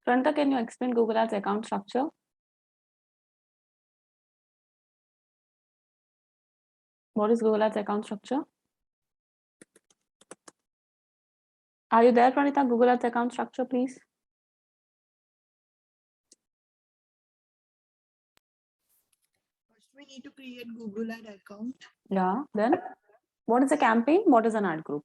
Pranita, can you explain Google Ads account structure? What is Google Ads account structure? Are you there, Pranita? Google Ads account structure, please. First, we need to create Google Ad account. Yeah. Then what is a campaign? What is an ad group?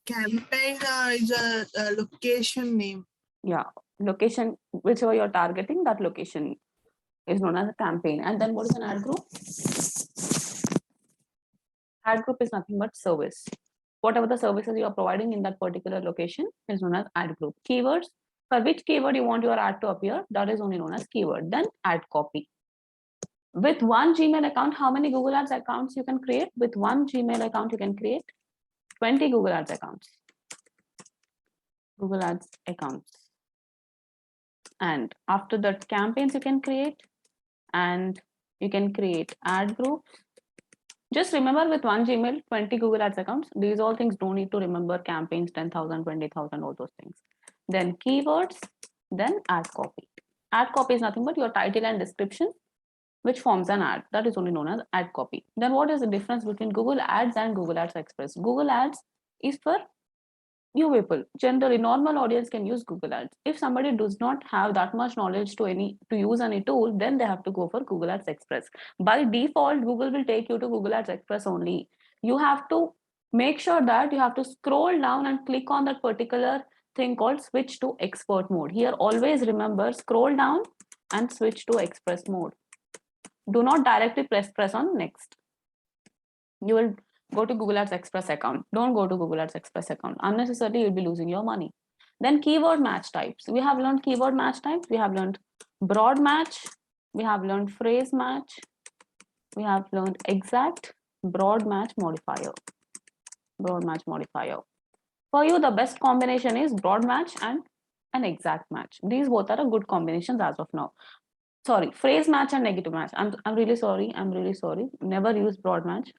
Campaign is a location name. Yeah. Location, whichever you're targeting, that location is known as a campaign. And then what is an ad group? Ad group is nothing but service. Whatever the services you are providing in that particular location is known as ad group. Keywords, for which keyword you want your ad to appear, that is only known as keyword. Then ad copy. With one Gmail account, how many Google Ads accounts you can create? With one Gmail account, you can create 20 Google Ads accounts. Google Ads accounts. And after that, campaigns you can create, and you can create ad groups. Just remember, with one Gmail, 20 Google Ads accounts. These all things don't need to remember. Campaigns, 10,000, 20,000, all those things. Then keywords, then ad copy. Ad copy is nothing but your title and description, which forms an ad. That is only known as ad copy. Then what is the difference between Google Ads and Google Ads Express? Google Ads is for you people. Generally, normal audience can use Google Ads. If somebody does not have that much knowledge to use any tool, then they have to go for Google Ads Express. By default, Google will take you to Google Ads Express only. You have to make sure that you have to scroll down and click on that particular thing called switch to expert mode. Here, always remember, scroll down and switch to express mode. Do not directly press on next. You will go to Google Ads Express account. Don't go to Google Ads Express account. Unnecessarily, you'll be losing your money. Then keyword match types. We have learned keyword match types. We have learned broad match. We have learned phrase match. We have learned exact, broad match, modifier. Broad match, modifier. For you, the best combination is broad match and an exact match. These both are a good combinations as of now. Sorry, phrase match and negative match. I'm really sorry. I'm really sorry. Never use broad match.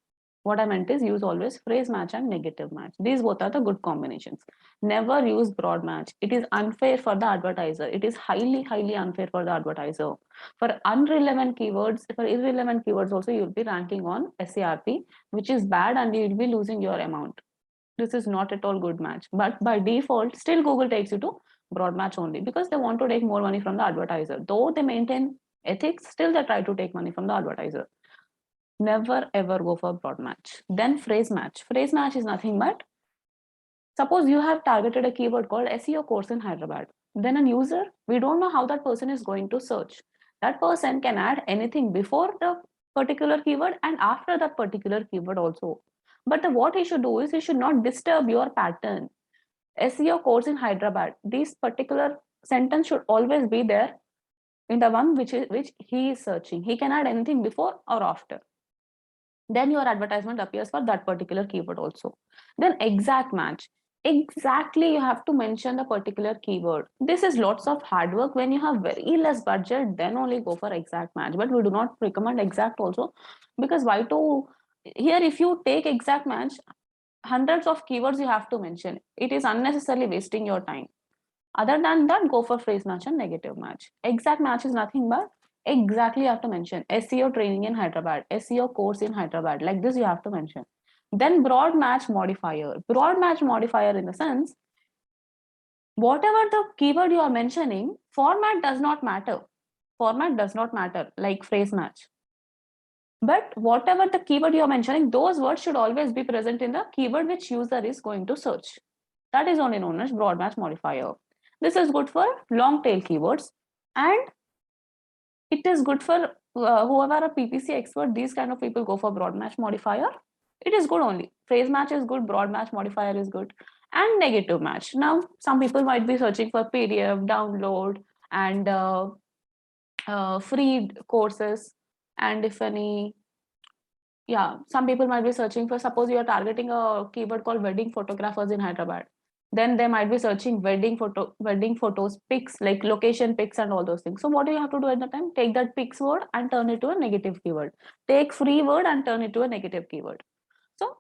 What I meant is use always phrase match and negative match. These both are the good combinations. Never use broad match. It is unfair for the advertiser. It is highly, highly unfair for the advertiser. For irrelevant keywords also, you'll be ranking on SERP, which is bad, and you'll be losing your amount. This is not at all good match. But by default, still Google takes you to broad match only because they want to take more money from the advertiser. Though they maintain ethics, still they try to take money from the advertiser. Never ever go for broad match. Then phrase match. Phrase match is nothing but, suppose you have targeted a keyword called SEO course in Hyderabad. Then a user, we don't know how that person is going to search. That person can add anything before the particular keyword and after that particular keyword also. But what he should do is he should not disturb your pattern. SEO course in Hyderabad. This particular sentence should always be there in the one which he is searching. He can add anything before or after. Then your advertisement appears for that particular keyword also. Then exact match. Exactly, you have to mention the particular keyword. This is lots of hard work. When you have very less budget, then only go for exact match. But we do not recommend exact also, because why to here, if you take exact match, hundreds of keywords you have to mention. It is unnecessarily wasting your time. Other than that, go for phrase match and negative match. Exact match is nothing but exactly you have to mention SEO training in Hyderabad, SEO course in Hyderabad. Like this, you have to mention. Then broad match modifier. Broad match modifier in the sense, whatever the keyword you are mentioning, format does not matter. Format does not matter, like phrase match. But whatever the keyword you are mentioning, those words should always be present in the keyword which user is going to search. That is only known as broad match modifier. This is good for long tail keywords, and it is good for whoever are a PPC expert. These kind of people go for broad match modifier. It is good only. Phrase match is good, broad match modifier is good, and negative match. Now, some people might be searching for PDF, download, and free courses. And if any, yeah, some people might be searching for, suppose you are targeting a keyword called wedding photographers in Hyderabad. Then they might be searching wedding photos, pics, like location pics and all those things. So what do you have to do at the time? Take that pics word and turn it to a negative keyword. Take free word and turn it to a negative keyword. So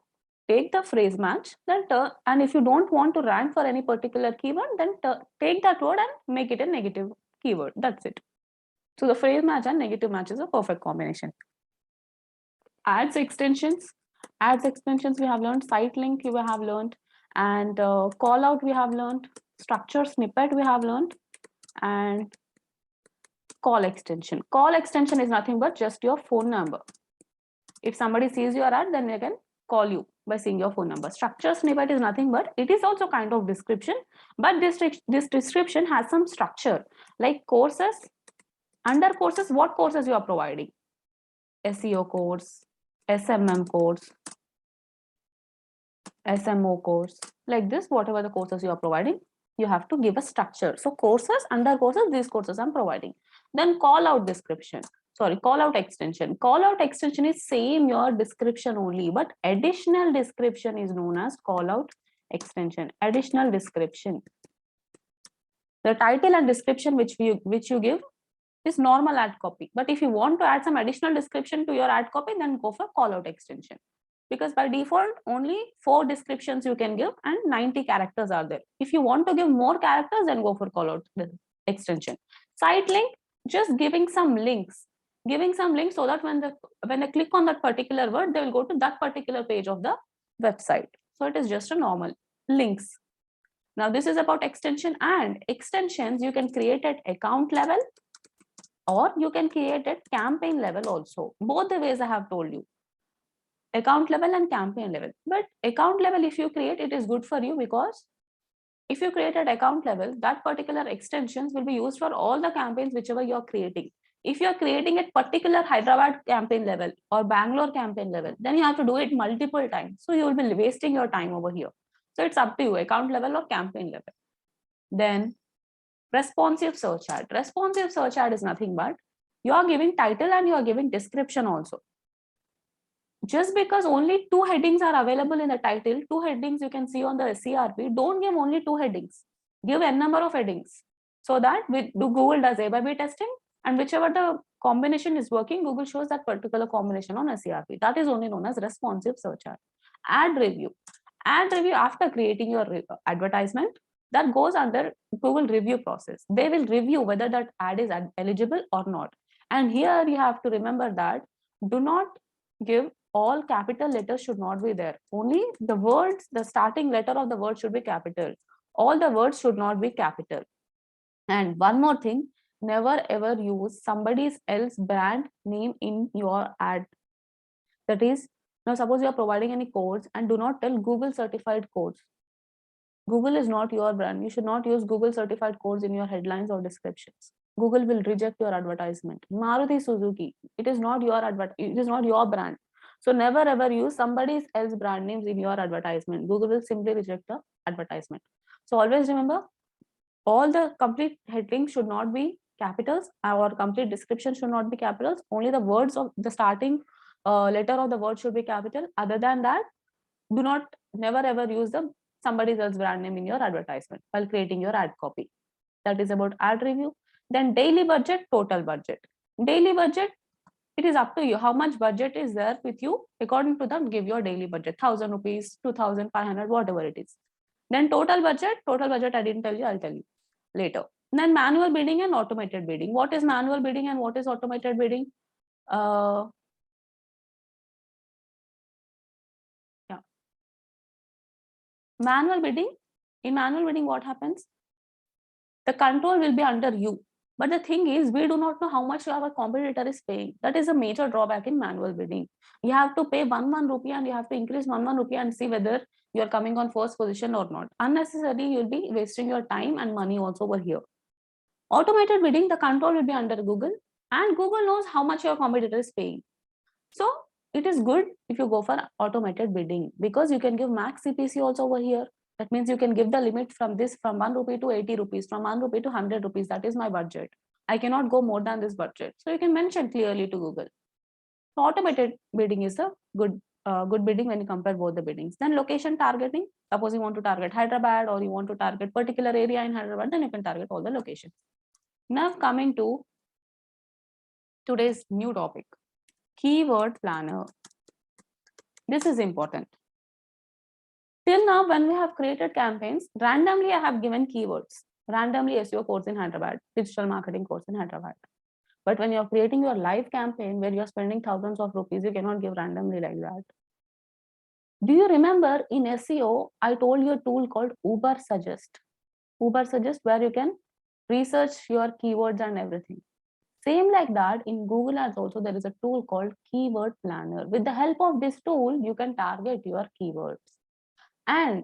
take the phrase match, then and if you don't want to rank for any particular keyword, then take that word and make it a negative keyword. That's it. So the phrase match and negative match is a perfect combination. Ads extensions. Ads extensions we have learned. Site link you have learned, and call out we have learned. Structure snippet we have learned, and call extension. Call extension is nothing but just your phone number. If somebody sees your ad, then they can call you by seeing your phone number. Structure snippet is nothing but it is also kind of description, but this description has some structure, like courses. Under courses, what courses you are providing? SEO course, SMM course, SMO course, like this. Whatever the courses you are providing, you have to give a structure. So courses, under courses, these courses I'm providing. Then call out description. Sorry, call out extension. Call out extension is same your description only, but additional description is known as call out extension. Additional description. The title and description which you give is normal ad copy. But if you want to add some additional description to your ad copy, then go for call out extension. Because by default, only 4 descriptions you can give and 90 characters are there. If you want to give more characters, then go for call out extension. Site link, just giving some links. Giving some links so that when they click on that particular word, they will go to that particular page of the website. So it is just a normal links. Now this is about extension, and extensions you can create at account level or you can create at campaign level also. Both the ways I have told you. Account level and campaign level. But account level, if you create, it is good for you, because if you create at account level, that particular extensions will be used for all the campaigns whichever you are creating. If you are creating at particular Hyderabad campaign level or Bangalore campaign level, then you have to do it multiple times. So you will be wasting your time over here. So it's up to you, account level or campaign level. Then responsive search ad. Responsive search ad is nothing but you are giving title and you are giving description also. Just because only 2 headings are available in the title, 2 headings you can see on the SERP, don't give only 2 headings. Give n number of headings, so that Google does A/B testing, and whichever the combination is working, Google shows that particular combination on SERP. That is only known as responsive search ad. Ad review. Ad review, after creating your advertisement, that goes under Google review process. They will review whether that ad is eligible or not. And here you have to remember that do not give all capital letters should not be there. Only the words, the starting letter of the word should be capital. All the words should not be capital. And one more thing, never ever use somebody else's brand name in your ad. That is, now suppose you are providing any codes, and do not tell Google certified codes. Google is not your brand. You should not use Google certified codes in your headlines or descriptions. Google will reject your advertisement. Maruti Suzuki, it is not your it is not your brand. So never ever use somebody else's brand names in your advertisement. Google will simply reject the advertisement. So always remember, all the complete headings should not be capitals, or complete description should not be capitals. Only the words of the starting letter of the word should be capital. Other than that, do not never ever use the somebody else's brand name in your advertisement while creating your ad copy. That is about ad review. Then daily budget, total budget. Daily budget, it is up to you how much budget is there with you. According to that, give your daily budget, 1,000 rupees, 2,500, whatever it is. Then total budget I didn't tell you, I'll tell you later. Then manual bidding and automated bidding. What is manual bidding and what is automated bidding? Manual bidding, in manual bidding, what happens? The control will be under you. But the thing is, we do not know how much our competitor is paying. That is a major drawback in manual bidding. You have to pay 1 rupee and you have to increase 1 rupee and see whether you are coming on first position or not. Unnecessarily, you'll be wasting your time and money also over here. Automated bidding, the control will be under Google, and Google knows how much your competitor is paying. So it is good if you go for automated bidding, because you can give max CPC also over here. That means you can give the limit from 1 rupee to 80 rupees, from 1 rupee to 100 rupees. That is my budget. I cannot go more than this budget. So you can mention clearly to Google. So automated bidding is a good bidding when you compare both the biddings. Then location targeting. Suppose you want to target Hyderabad, or you want to target particular area in Hyderabad, then you can target all the locations. Now coming to today's new topic, keyword planner. This is important. Till now, when we have created campaigns, randomly I have given keywords. Randomly SEO course in Hyderabad, digital marketing course in Hyderabad. But when you're creating your live campaign where you're spending thousands of rupees, you cannot give randomly like that. Do you remember in SEO, I told you a tool called Uber Suggest. Uber Suggest, where you can research your keywords and everything. Same like that, in Google Ads also, there is a tool called Keyword Planner. With the help of this tool, you can target your keywords. And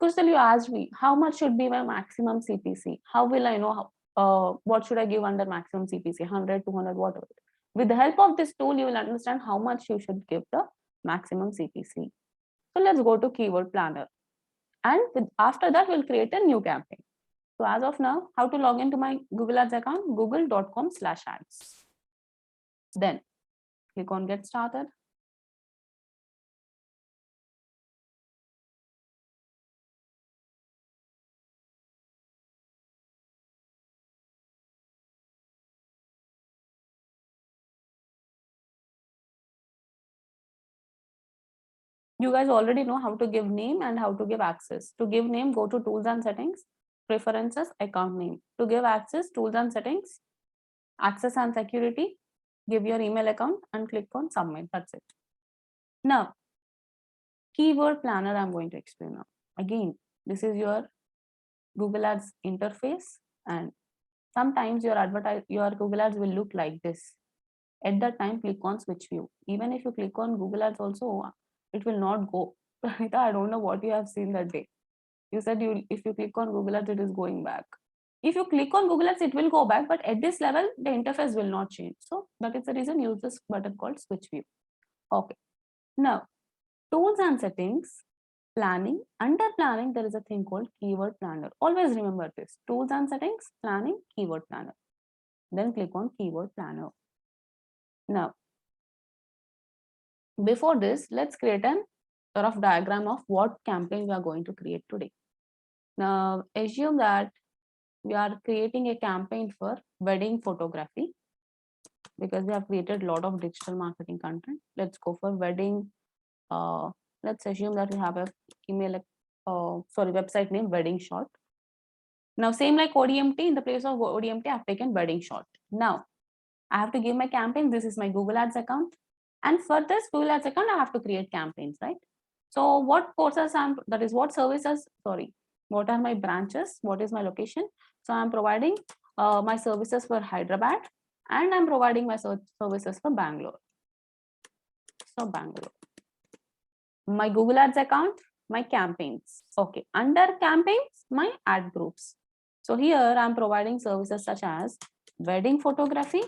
Kusal, you asked me, how much should be my maximum CPC? How will I know what should I give under maximum CPC, 100, 200, whatever. With the help of this tool, you will understand how much you should give the maximum CPC. So let's go to Keyword Planner. And after that, we'll create a new campaign. So as of now, how to log into my Google Ads account? google.com/ads. Then click on Get Started. You guys already know how to give name and how to give access. To give name, go to Tools and Settings, Preferences, Account Name. To give access, Tools and Settings, Access and Security, give your email account and click on Submit. That's it. Now, Keyword Planner I'm going to explain now. Again, this is your Google Ads interface, and sometimes your Google Ads will look like this. At that time, click on Switch View. Even if you click on Google Ads also, it will not go. Pranita, I don't know what you have seen that day. You said if you click on Google Ads, it is going back. If you click on Google Ads, it will go back, but at this level, the interface will not change. So that is the reason use this button called Switch View. Okay. Now, Tools and Settings, Planning. Under Planning, there is a thing called Keyword Planner. Always remember this. Tools and Settings, Planning, Keyword Planner. Then click on Keyword Planner. Now, before this, let's create a rough diagram of what campaign we are going to create today. Now, assume that we are creating a campaign for wedding photography because we have created a lot of digital marketing content. Let's go for wedding. Let's assume that we have a website name Wedding Shot. Now, same like ODMT, in the place of ODMT, I've taken Wedding Shot. Now, I have to give my campaign. This is my Google Ads account. And for this Google Ads account, I have to create campaigns, right? So what courses what services, what are my branches? What is my location? So I'm providing my services for Hyderabad and I'm providing my services for Bangalore. So Bangalore. My Google Ads account, my campaigns. Okay, under campaigns, my ad groups. So here I'm providing services such as wedding photography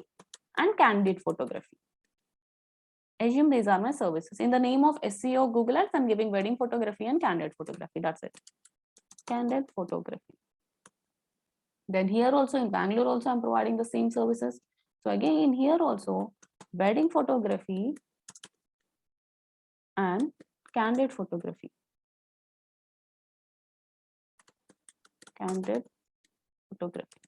and candid photography. Assume these are my services. In the name of SEO Google Ads, I'm giving wedding photography and candid photography. That's it. Candid photography. Then here also in Bangalore also I'm providing the same services. So again here also wedding photography and candid photography. Candid photography.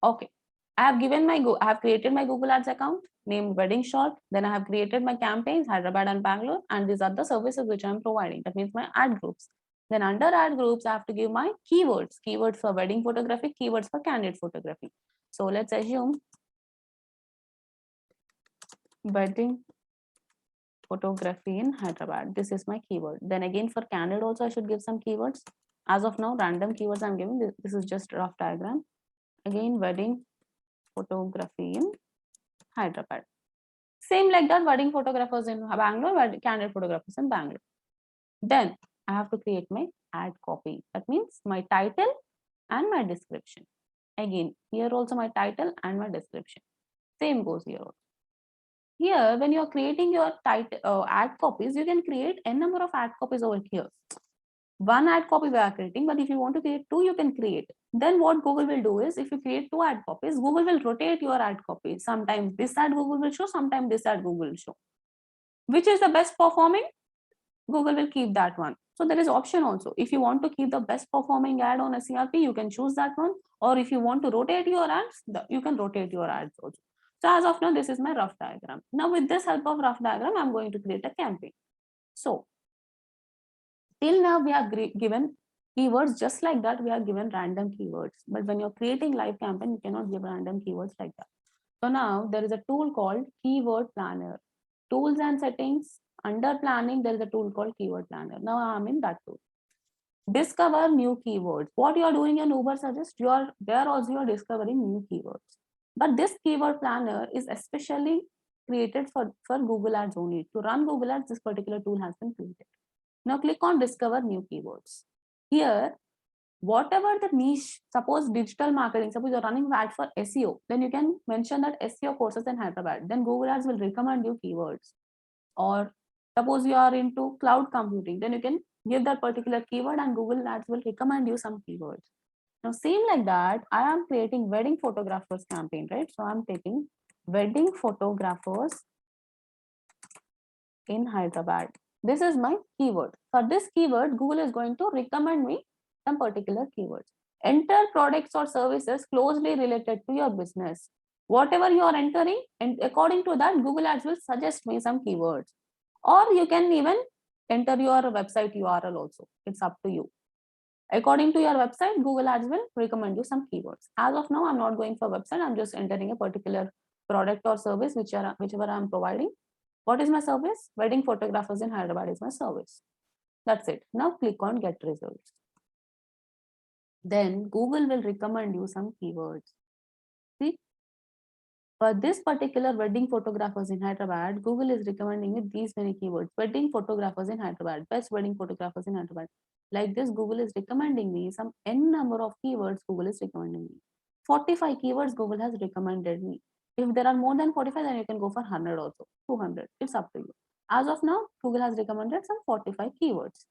Okay. I have created my Google Ads account named Wedding Shot. Then I have created my campaigns, Hyderabad and Bangalore, and these are the services which I'm providing. That means my ad groups. Then under ad groups, I have to give my keywords. Keywords for wedding photography, keywords for candid photography. So let's assume wedding photography in Hyderabad. This is my keyword. Then again for candid also I should give some keywords. As of now, random keywords I'm giving. This is just rough diagram. Again, wedding photography in Hyderabad. Same like that, wedding photographers in Bangalore, candid photographers in Bangalore. Then I have to create my ad copy. That means my title and my description. Again, here also my title and my description. Same goes here also. Here, when you are creating your ad copies, you can create n number of ad copies over here. One ad copy we are creating, but if you want to create two, you can create. Then what Google will do is, if you create two ad copies, Google will rotate your ad copies. Sometimes this ad Google will show, sometimes this ad Google will show. Which is the best performing? Google will keep that one. So there is option also. If you want to keep the best performing ad on a CRP, you can choose that one. Or if you want to rotate your ads, you can rotate your ads also. So as of now, this is my rough diagram. Now with this help of rough diagram, I'm going to create a campaign. So Till now, we have given keywords just like that. We are given random keywords. But when you're creating live campaign, you cannot give random keywords like that. So now there is a tool called Keyword Planner. Tools and settings. Under planning, there is a tool called Keyword Planner. Now I'm in that tool. Discover new keywords. What you are doing in Uber Suggest, you are there also you are discovering new keywords. But this keyword planner is especially created for Google Ads only. To run Google Ads, this particular tool has been created. Now click on discover new keywords. Here, whatever the niche, suppose digital marketing, suppose you're running ad for SEO, then you can mention that SEO courses in Hyderabad. Then Google Ads will recommend you keywords. Or suppose you are into cloud computing, then you can give that particular keyword and Google Ads will recommend you some keywords. Now, same like that, I am creating wedding photographers campaign, right? So I'm taking wedding photographers in Hyderabad. This is my keyword. For this keyword, Google is going to recommend me some particular keywords. Enter products or services closely related to your business. Whatever you are entering, and according to that, Google Ads will suggest me some keywords. Or you can even enter your website URL also. It's up to you. According to your website, Google Ads will recommend you some keywords. As of now, I'm not going for website. I'm just entering a particular product or service, whichever I'm providing. What is my service? Wedding photographers in Hyderabad is my service. That's it. Now click on get results. Then Google will recommend you some keywords. See, for this particular wedding photographers in Hyderabad, Google is recommending you these many keywords. Wedding photographers in Hyderabad, best wedding photographers in Hyderabad. Like this, Google is recommending me some n number of keywords. Google is recommending me 45 keywords. Google has recommended me. If there are more than 45, then you can go for 100 also, 200. It's up to you. As of now, Google has recommended some 45 keywords.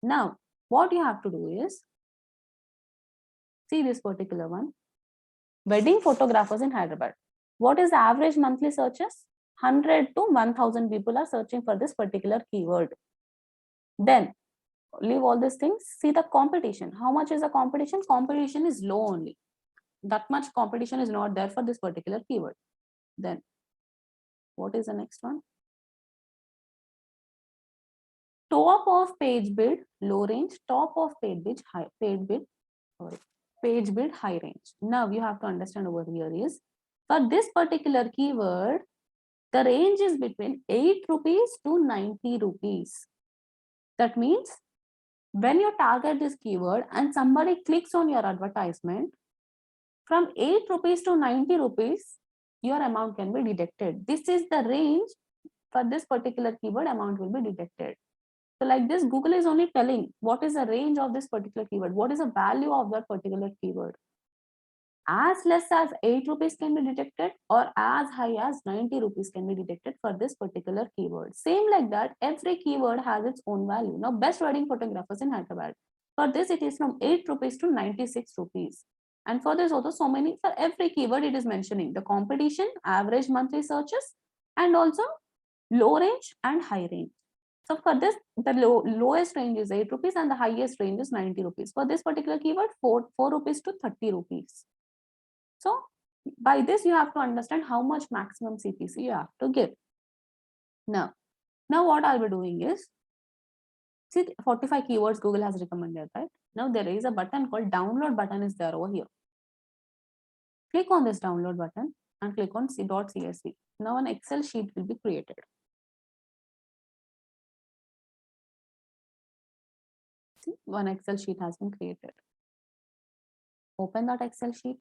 Now, what you have to do is see this particular one. Wedding photographers in Hyderabad. What is the average monthly searches? 100 to 1000 people are searching for this particular keyword. Then leave all these things. See the competition. How much is the competition? Competition is low only. That much competition is not there for this particular keyword. Then what is the next one? Top of page bid, low range. Top of page bid, page bid, high range. Now you have to understand over here is for this particular keyword, the range is between 8 rupees to 90 rupees. That means when you target this keyword and somebody clicks on your advertisement, from 8 rupees to 90 rupees, your amount can be deducted. This is the range for this particular keyword, amount will be deducted. So like this, Google is only telling what is the range of this particular keyword, what is the value of that particular keyword. As less as 8 rupees can be deducted or as high as 90 rupees can be deducted for this particular keyword. Same like that, every keyword has its own value. Now, best wedding photographers in Hyderabad. For this, it is from 8 rupees to 96 rupees. And for this also, so many, for every keyword, it is mentioning the competition, average monthly searches, and also low range and high range. So for this, the lowest range is 8 rupees and the highest range is 90 rupees. For this particular keyword, 4 rupees to 30 rupees. So by this, you have to understand how much maximum CPC you have to give. Now what I'll be doing is, see 45 keywords Google has recommended, right? Now there is a button called download button is there over here. Click on this download button and click on .csv. Now an Excel sheet will be created. See, one Excel sheet has been created. Open that Excel sheet.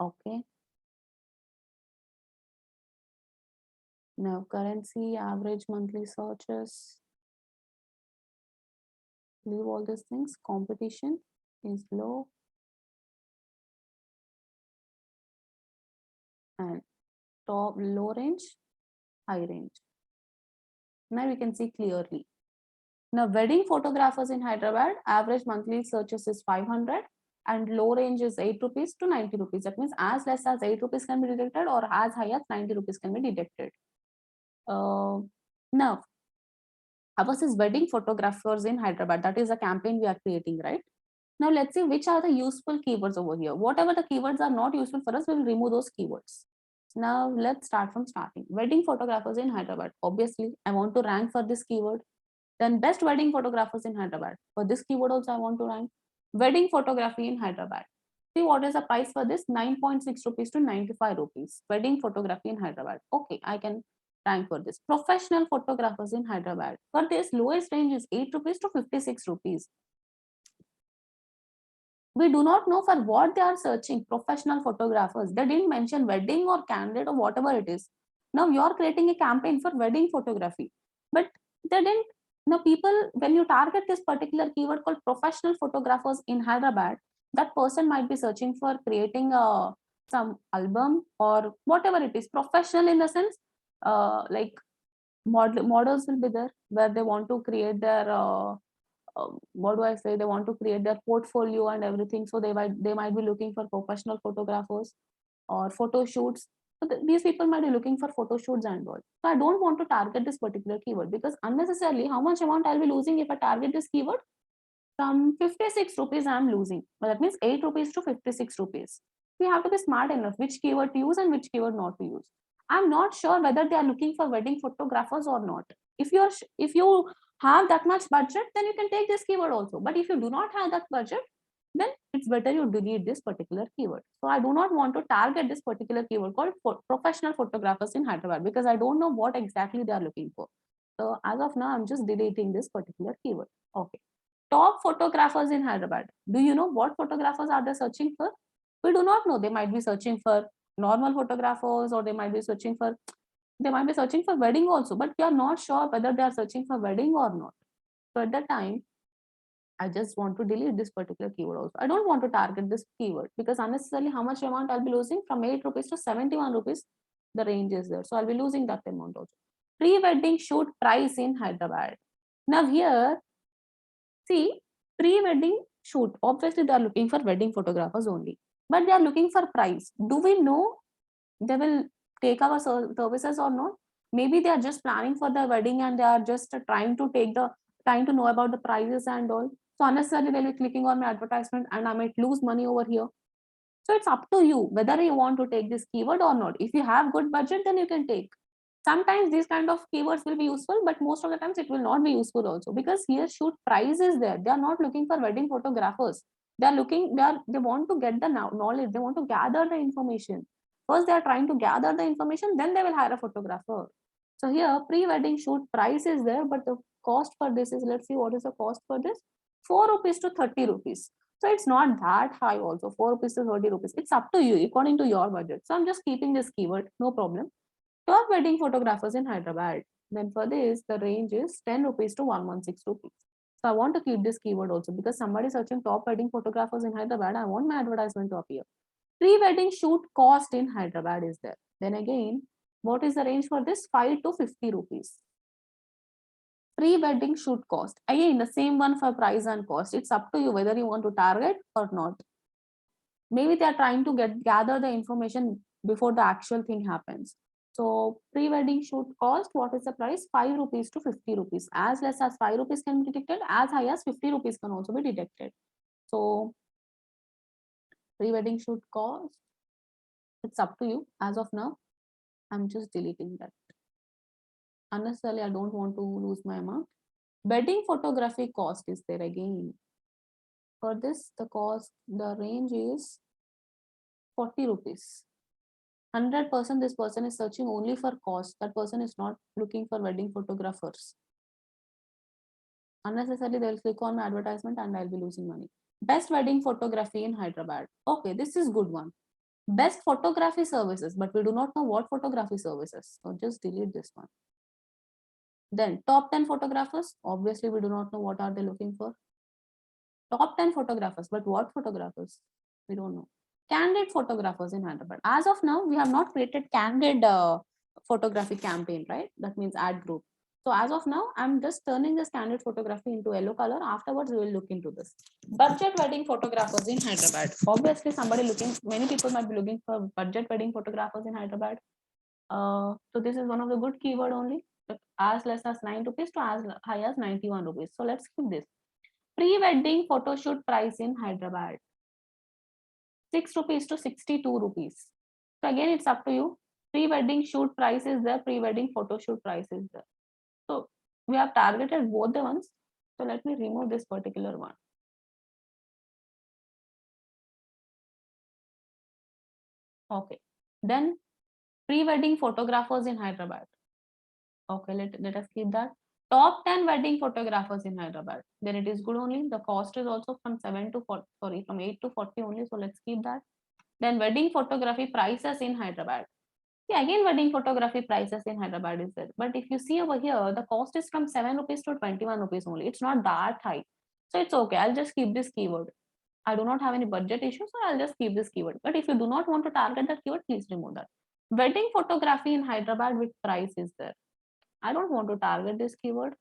Okay. Now currency, average monthly searches. Leave all these things. Competition is low. And top, low range, high range. Now we can see clearly. Now wedding photographers in Hyderabad, average monthly searches is 500 and low range is 8 rupees to 90 rupees. That means as less as 8 rupees can be deducted or as high as 90 rupees can be deducted. Now, ours is wedding photographers in Hyderabad. That is a campaign we are creating, right? Now let's see which are the useful keywords over here. Whatever the keywords are not useful for us, we will remove those keywords. Now let's start from starting. Wedding photographers in Hyderabad. Obviously, I want to rank for this keyword. Then best wedding photographers in Hyderabad. For this keyword also I want to rank. Wedding photography in Hyderabad. See what is the price for this? 9.6 rupees to 95 rupees. Wedding photography in Hyderabad. Okay, I can rank for this. Professional photographers in Hyderabad. For this, lowest range is 8 rupees to 56 rupees. We do not know for what they are searching. Professional photographers. They didn't mention wedding or candidate or whatever it is. Now you are creating a campaign for wedding photography, but they didn't. Now people, when you target this particular keyword called professional photographers in Hyderabad, that person might be searching for creating some album or whatever it is. Professional in the sense, like models will be there where they want to create their what do I say? They want to create their portfolio and everything. So they might be looking for professional photographers or photo shoots. So these people might be looking for photo shoots and all. So I don't want to target this particular keyword because unnecessarily, how much amount I'll be losing if I target this keyword? From 56 rupees I'm losing. Well, that means 8 rupees to 56 rupees. We have to be smart enough which keyword to use and which keyword not to use. I'm not sure whether they are looking for wedding photographers or not. If you have that much budget, then you can take this keyword also. But if you do not have that budget, then it's better you delete this particular keyword. So I do not want to target this particular keyword called professional photographers in Hyderabad because I don't know what exactly they are looking for. So as of now, I'm just deleting this particular keyword. Okay. Top photographers in Hyderabad. Do you know what photographers are they searching for? We do not know. They might be searching for normal photographers or they might be searching for wedding also, but we are not sure whether they are searching for wedding or not. So at that time, I just want to delete this particular keyword also. I don't want to target this keyword because unnecessarily how much amount I'll be losing from 8 rupees to 71 rupees, the range is there. So I'll be losing that amount also. Pre-wedding shoot price in Hyderabad. Now here, see, pre-wedding shoot, obviously they are looking for wedding photographers only, but they are looking for price. Do we know they will take our services or not? Maybe they are just planning for the wedding and they are just trying to know about the prices and all. So unnecessarily they'll be clicking on my advertisement and I might lose money over here. So it's up to you whether you want to take this keyword or not. If you have good budget, then you can take. Sometimes these kind of keywords will be useful, but most of the times it will not be useful also because here shoot price is there. They are not looking for wedding photographers. They want to get the knowledge. They want to gather the information. First, they are trying to gather the information, then they will hire a photographer. So here, pre-wedding shoot price is there, but the cost for this is, let's see what is the cost for this, 4 rupees to 30 rupees. So it's not that high also, 4 rupees to 30 rupees. It's up to you according to your budget. So I'm just keeping this keyword, no problem. Top wedding photographers in Hyderabad. Then for this, the range is 10 rupees to 116 rupees. So I want to keep this keyword also because somebody searching top wedding photographers in Hyderabad, I want my advertisement to appear. Pre-wedding shoot cost in Hyderabad is there. Then again, what is the range for this? 5 to 50 rupees. Pre-wedding shoot cost. Again, the same one for price and cost. It's up to you whether you want to target or not. Maybe they are trying to gather the information before the actual thing happens. So pre-wedding shoot cost, what is the price? 5 rupees to 50 rupees. As less as 5 rupees can be detected, as high as 50 rupees can also be detected. So pre-wedding shoot cost, it's up to you. As of now, I'm just deleting that. Unnecessarily, I don't want to lose my amount. Wedding photography cost is there again. For this, the range is 40 rupees. 100% this person is searching only for cost. That person is not looking for wedding photographers. Unnecessarily, they'll click on my advertisement and I'll be losing money. Best wedding photography in Hyderabad. Okay, this is good one. Best photography services, but we do not know what photography services. So just delete this one. Then top 10 photographers. Obviously, we do not know what are they looking for. Top 10 photographers, but what photographers? We don't know. Candid photographers in Hyderabad. As of now, we have not created candid photography campaign, right? That means ad group. So as of now, I'm just turning this candid photography into yellow color. Afterwards, we will look into this. Budget wedding photographers in Hyderabad. Obviously, many people might be looking for budget wedding photographers in Hyderabad. So this is one of the good keyword only, as less as 9 rupees to as high as 91 rupees. So let's keep this. Pre-wedding photo shoot price in Hyderabad. 6 rupees to 62 rupees. So again, it's up to you. Pre-wedding shoot price is there, pre-wedding photo shoot price is there. So we have targeted both the ones. So let me remove this particular one. Okay. Then pre-wedding photographers in Hyderabad. Okay, let us keep that. Top 10 wedding photographers in Hyderabad. Then it is good only. The cost is also from 7 to 40, sorry, from 8 to 40 only. So let's keep that. Then wedding photography prices in Hyderabad. Yeah, again, wedding photography prices in Hyderabad is there. But if you see over here, the cost is from 7 rupees to 21 rupees only. It's not that high. So it's okay. I'll just keep this keyword. I do not have any budget issues, so I'll just keep this keyword. But if you do not want to target that keyword, please remove that. Wedding photography in Hyderabad with price is there. I don't want to target this keyword.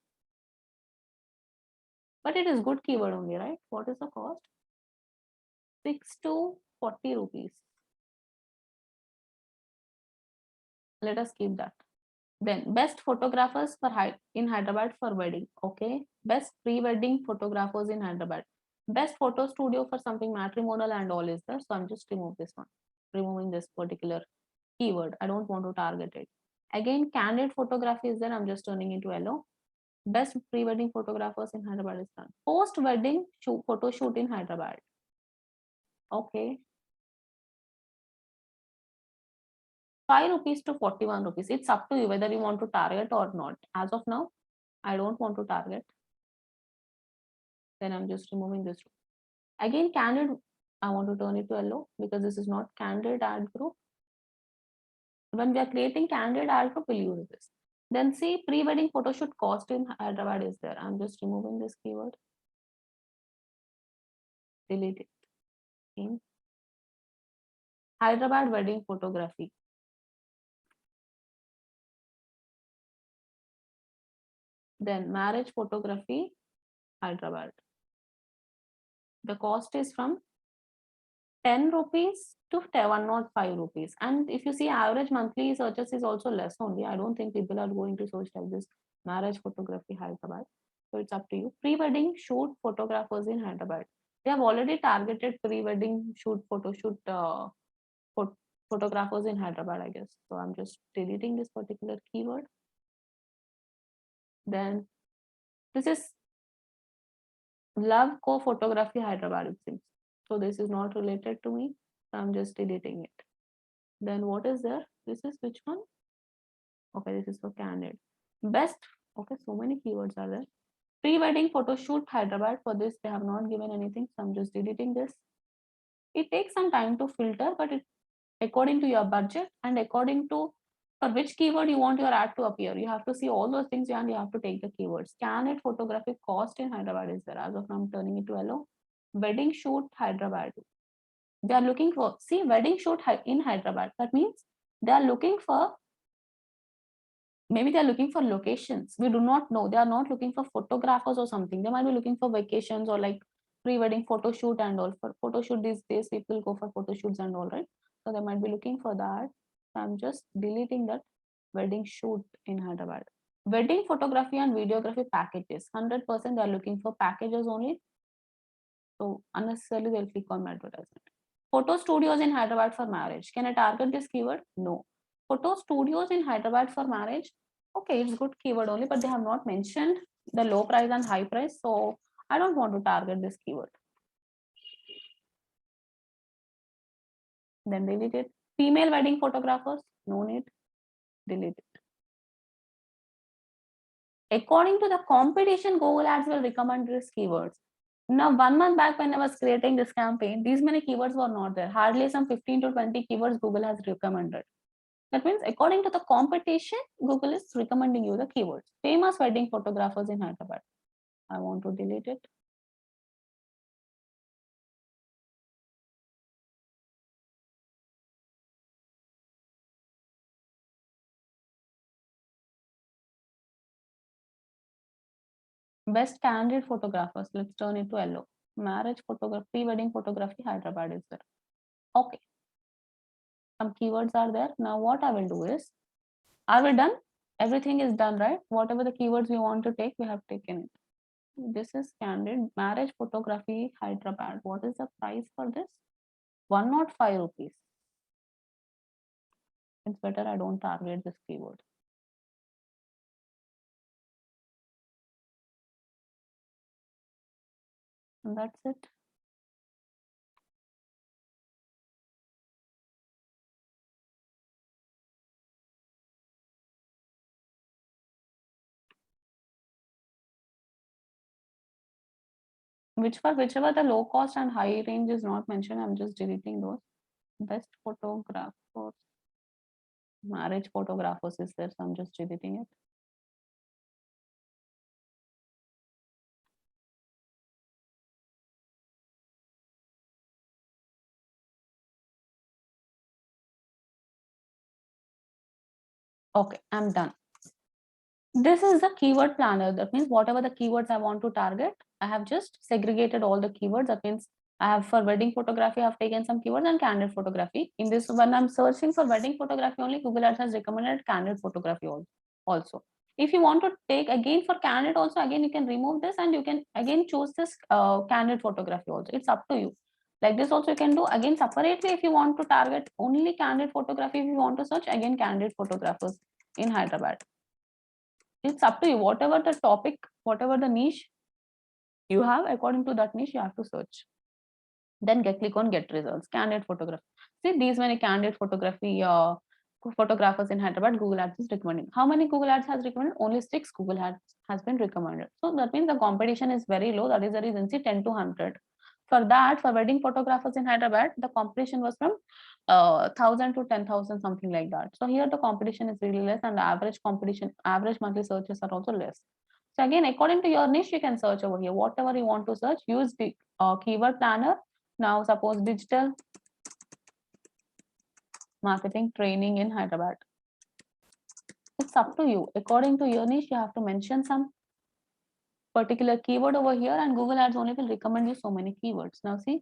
But it is good keyword only, right? What is the cost? 6 to 40 rupees. Let us keep that. Then best photographers for in Hyderabad for wedding. Okay. Best pre-wedding photographers in Hyderabad. Best photo studio for something matrimonial and all is there. So I'm just remove this one. Removing this particular keyword. I don't want to target it. Again, candid photography is there. I'm just turning into yellow. Best pre-wedding photographers in Hyderabad is done. Post-wedding photo shoot in Hyderabad. Okay. 5 rupees to 41 rupees. It's up to you whether you want to target or not. As of now, I don't want to target. Then I'm just removing this. Again, candid, I want to turn it to yellow because this is not candid ad group. When we are creating candid ad group, we'll use this. Then see pre-wedding photo shoot cost in Hyderabad is there. I'm just removing this keyword. Delete it. In Hyderabad wedding photography. Then marriage photography, Hyderabad. The cost is from 10 rupees to 105 rupees. And if you see average monthly searches is also less only. I don't think people are going to search like this marriage photography Hyderabad. So it's up to you. Pre-wedding shoot photographers in Hyderabad. They have already targeted pre-wedding shoot photo shoot photographers in Hyderabad, I guess. So I'm just deleting this particular keyword. Then this is Love Co Photography Hyderabad, it seems. So this is not related to me. So I'm just deleting it. Then what is there? This is which one? Okay, this is for candid. Best. Okay, so many keywords are there. Pre-wedding photo shoot Hyderabad. For this, they have not given anything. So I'm just deleting this. It takes some time to filter, but it according to your budget and according to for which keyword you want your ad to appear. You have to see all those things and you have to take the keywords. Candid photographic cost in Hyderabad is there. As of now, I'm turning it to yellow. Wedding shoot Hyderabad. They are looking for, see, wedding shoot in Hyderabad. That means they are looking for, maybe they are looking for locations. We do not know. They are not looking for photographers or something. They might be looking for vacations or like pre-wedding photo shoot and all. For photo shoot these days, people go for photo shoots and all, right? So they might be looking for that. So I'm just deleting that wedding shoot in Hyderabad. Wedding photography and videography packages. 100% they are looking for packages only. So unnecessarily they'll click on my advertisement. Photo studios in Hyderabad for marriage. Can I target this keyword? No. Photo studios in Hyderabad for marriage. Okay, it's good keyword only, but they have not mentioned the low price and high price. So I don't want to target this keyword. Then delete it. Female wedding photographers, no need. Delete it. According to the competition, Google Ads will recommend these keywords. Now, 1 month back when I was creating this campaign, these many keywords were not there. Hardly some 15 to 20 keywords Google has recommended. That means according to the competition, Google is recommending you the keywords. Famous wedding photographers in Hyderabad. I want to delete it. Best candid photographers. Let's turn it to yellow. Marriage photography, wedding photography, Hyderabad is there. Okay. Some keywords are there. Now what I will do is, are we done? Everything is done, right? Whatever the keywords we want to take, we have taken it. This is candid marriage photography, Hyderabad. What is the price for this? 105 rupees. It's better I don't target this keyword. And that's it. Whichever the low cost and high range is not mentioned, I'm just deleting those. Best photographers, marriage photographers is there, so I'm just deleting it. Okay, I'm done. This is the keyword planner. That means whatever the keywords I want to target, I have just segregated all the keywords. That means I have for wedding photography, I've taken some keywords, and candid photography. In this, when I'm searching for wedding photography only, Google Ads has recommended candid photography also. If you want to take again for candid also, again you can remove this and you can again choose this candid photography also. It's up to you. Like this also you can do again separately if you want to target only candid photography. If you want to search again candid photographers in Hyderabad. It's up to you. Whatever the topic, whatever the niche you have, according to that niche, you have to search. Then click on get results. Candid photography. See these many candid photography photographers in Hyderabad. Google Ads is recommending. How many Google Ads has recommended? Only 6 Google Ads has been recommended. So that means the competition is very low. That is the reason. See 10 to 100. For that, for wedding photographers in Hyderabad, the competition was from 1,000 to 10,000, something like that. So here the competition is really less, and the average competition, average monthly searches are also less. So again, according to your niche, you can search over here. Whatever you want to search, use the keyword planner. Now, suppose digital marketing training in Hyderabad. It's up to you. According to your niche, you have to mention some particular keyword over here, and Google Ads only will recommend you so many keywords. Now, see,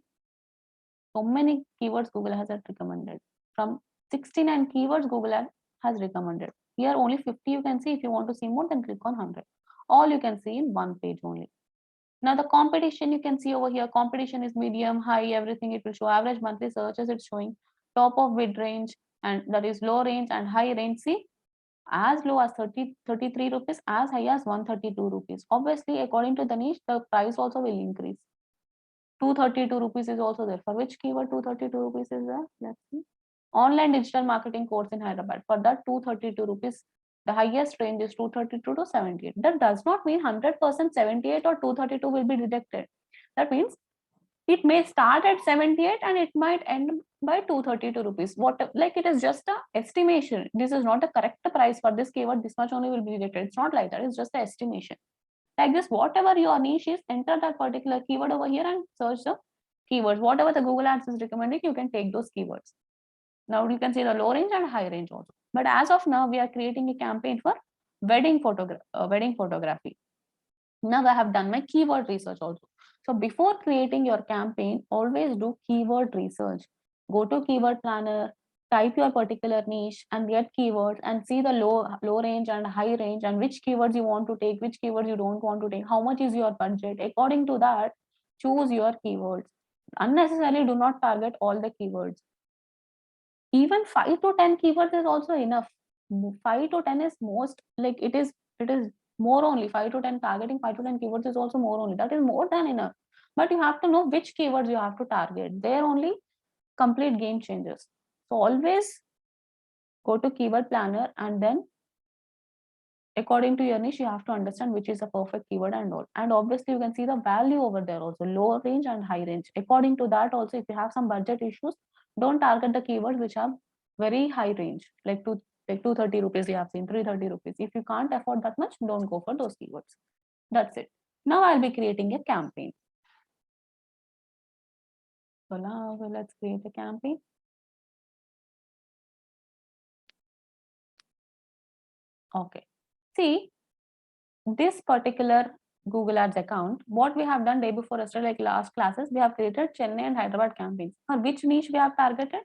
so many keywords Google has recommended. From 69 keywords, Google Ads has recommended. Here, only 50 you can see. If you want to see more, then click on 100. All you can see in one page only. Now the competition you can see over here, competition is medium, high, everything. It will show average monthly searches. It's showing top of bid range, and that is low range and high range. See, as low as 33 rupees, as high as 132 rupees. Obviously, according to the niche, the price also will increase. 232 rupees is also there. For which keyword 232 rupees is there? Let's see. Online digital marketing course in Hyderabad. For that 232 rupees, the highest range is 232 to 78. That does not mean 100% 78 or 232 will be rejected. That means it may start at 78 and it might end by 232 rupees. What, like it is just a estimation. This is not the correct price for this keyword. This much only will be rejected. It's not like that. It's just an estimation. Like this, whatever your niche is, enter that particular keyword over here and search the keywords. Whatever the Google Ads is recommending, you can take those keywords. Now you can see the low range and high range also. But as of now, we are creating a campaign for wedding photography. Now I have done my keyword research also. So before creating your campaign, always do keyword research. Go to keyword planner, type your particular niche and get keywords and see the low range and high range and which keywords you want to take, which keywords you don't want to take, how much is your budget. According to that, choose your keywords. Unnecessarily do not target all the keywords. Even 5 to 10 keywords is also enough. 5 to 10 is most, like it is more only. 5 to 10, targeting 5 to 10 keywords is also more only. That is more than enough. But you have to know which keywords you have to target. There only complete game changes. So always go to keyword planner, and then according to your niche, you have to understand which is a perfect keyword and all. And obviously you can see the value over there also, low range and high range. According to that also, if you have some budget issues, don't target the keywords which have very high range, like 230 rupees you have seen, 330 rupees. If you can't afford that much, don't go for those keywords. That's it. Now I'll be creating a campaign. So now let's create a campaign. Okay. See, this particular Google Ads account, what we have done day before yesterday, like last classes, we have created Chennai and Hyderabad campaigns. For which niche we have targeted?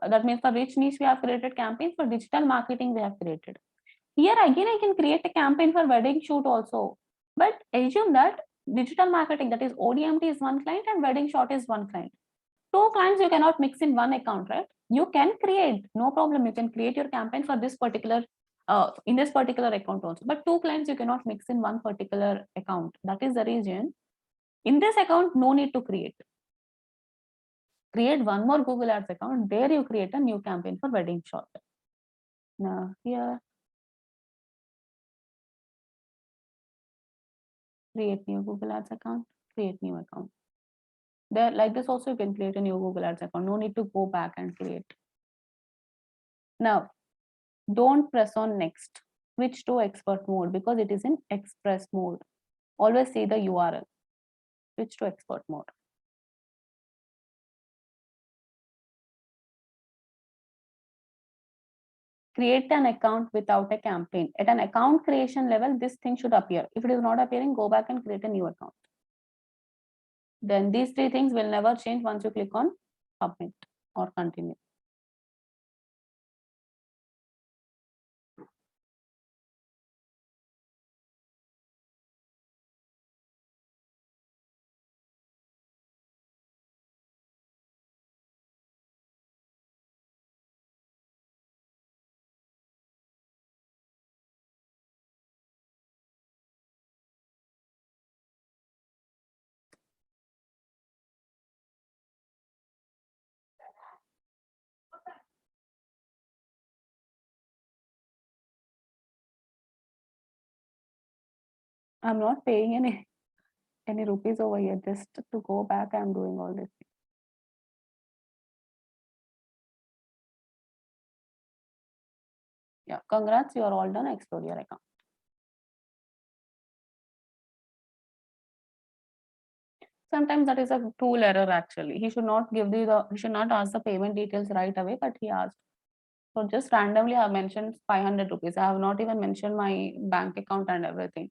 That means for which niche we have created campaigns? For digital marketing we have created. Here again, I can create a campaign for wedding shoot also. But assume that digital marketing, that is ODMT, is one client and wedding shot is one client. 2 clients you cannot mix in one account, right? You can create, no problem. You can create your campaign for this particular, in this particular account also. But 2 clients you cannot mix in one particular account. That is the reason. In this account, no need to create. Create one more Google Ads account. There you create a new campaign for wedding shot. Now here, create new Google Ads account, create new account. There, like this also you can create a new Google Ads account. No need to go back and create. Now, don't press on next. Switch to expert mode because it is in express mode. Always see the URL. Switch to expert mode. Create an account without a campaign. At an account creation level, this thing should appear. If it is not appearing, go back and create a new account. Then these 3 things will never change once you click on submit or continue. I'm not paying any rupees over here. Just to go back, I'm doing all this. Yeah, congrats, you are all done. Explore your account. Sometimes that is a tool error actually. He should not ask the payment details right away, but he asked. So just randomly I have mentioned 500 rupees. I have not even mentioned my bank account and everything.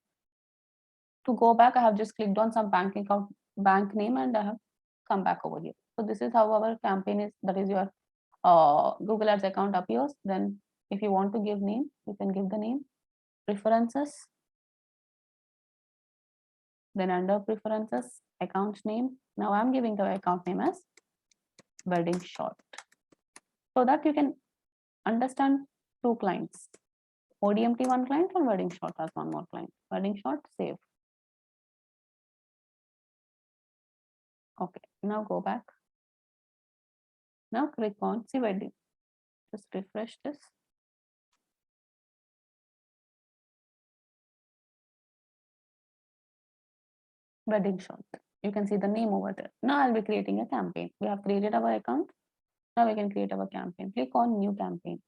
To go back, I have just clicked on some bank account, bank name, and I have come back over here. So this is how our campaign is, that is your Google Ads account appears. Then if you want to give name, you can give the name, preferences. Then under preferences, account name. Now I'm giving the account name as wedding shot, so that you can understand 2 clients, ODMT 1 client and wedding shot as 1 more client. Wedding shot, save. Okay, now go back. Now click on see wedding. Just refresh this. Wedding shot. You can see the name over there. Now I'll be creating a campaign. We have created our account. Now we can create our campaign. Click on new campaign.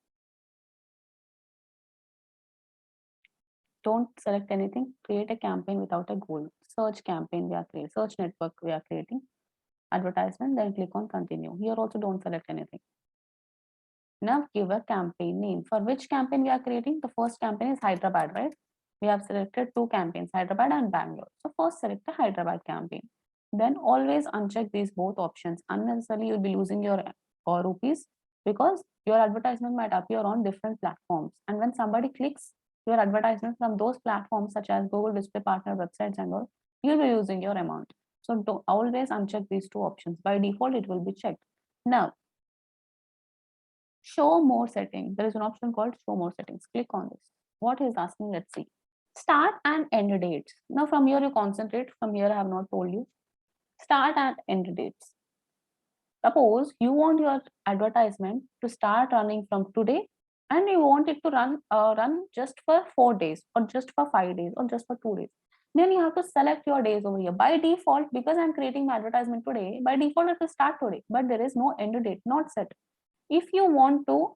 Don't select anything. Create a campaign without a goal. Search campaign we are creating. Search network we are creating. Advertisement. Then click on continue. Here also don't select anything. Now give a campaign name. For which campaign we are creating? The first campaign is Hyderabad, right? We have selected 2 campaigns, Hyderabad and Bangalore. So first select the Hyderabad campaign. Then always uncheck these both options. Unnecessarily you'll be losing your rupees because your advertisement might appear on different platforms. And when somebody clicks your advertisement from those platforms such as Google Display Partner websites and all, you'll be losing your amount. So don't always uncheck these 2 options. By default, it will be checked. Now, show more settings. There is an option called show more settings. Click on this. What is asking? Let's see. Start and end dates. Now from here you concentrate. From here I have not told you. Start and end dates. Suppose you want your advertisement to start running from today and you want it to run just for 4 days or just for 5 days or just for 2 days. Then you have to select your days over here. By default, because I'm creating my advertisement today, by default it will start today, but there is no end date, not set. If you want to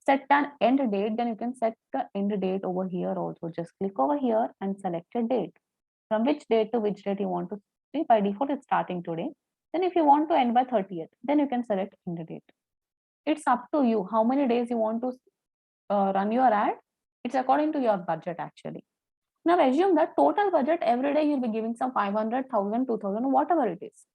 set an end date, then you can set the end date over here also. Just click over here and select a date. From which date to which date you want to see. By default, it's starting today. Then if you want to end by 30th, then you can select end date. It's up to you how many days you want to run your ad. It's according to your budget actually. Now assume that total budget every day you'll be giving some 500, 1000, 2000, whatever it is.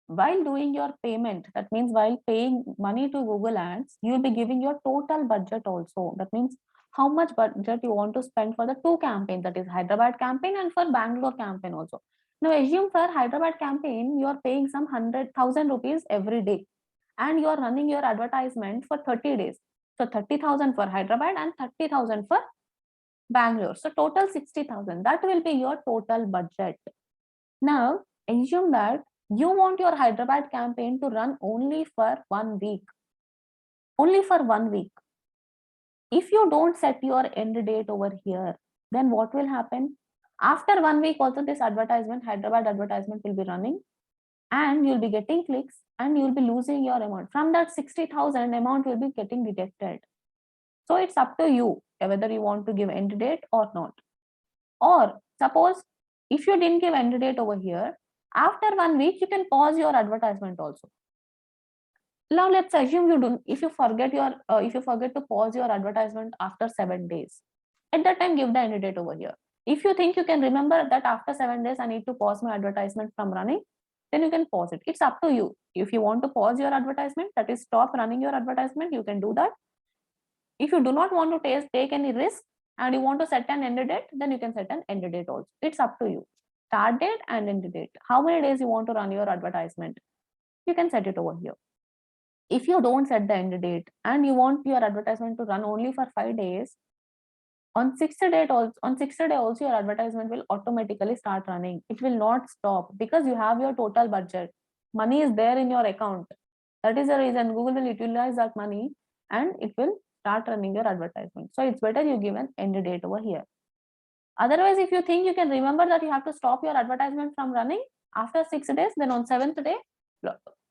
While doing your payment, that means while paying money to Google Ads, you'll be giving your total budget also. That means how much budget you want to spend for the 2 campaigns, that is Hyderabad campaign and for Bangalore campaign also. Now assume for Hyderabad campaign, you are paying some 100,000 rupees every day. and you are running your advertisement for 30 days. So 30,000 for Hyderabad and 30,000 for Bangalore. So total 60,000. That will be your total budget. Now, assume that you want your Hyderabad campaign to run only for 1 week. Only for 1 week. If you don't set your end date over here, then what will happen? After 1 week, also this advertisement, Hyderabad advertisement will be running, and you'll be getting clicks and you'll be losing your amount. From that 60,000 amount will be getting deducted. So it's up to you whether you want to give end date or not. Or suppose if you didn't give end date over here, after 1 week, you can pause your advertisement also. Now let's assume you don't, if you forget to pause your advertisement after 7 days, at that time give the end date over here. If you think you can remember that after 7 days I need to pause my advertisement from running, then you can pause it. It's up to you. If you want to pause your advertisement, that is stop running your advertisement, you can do that. If you do not want to take any risk and you want to set an end date, then you can set an end date also. It's up to you. Start date and end date. How many days you want to run your advertisement? You can set it over here. If you don't set the end date and you want your advertisement to run only for 5 days, on 6th day also your advertisement will automatically start running. It will not stop because you have your total budget. Money is there in your account. That is the reason Google will utilize that money and it will start running your advertisement. So it's better you give an end date over here. Otherwise, if you think you can remember that you have to stop your advertisement from running after 6 days, then on 7th day,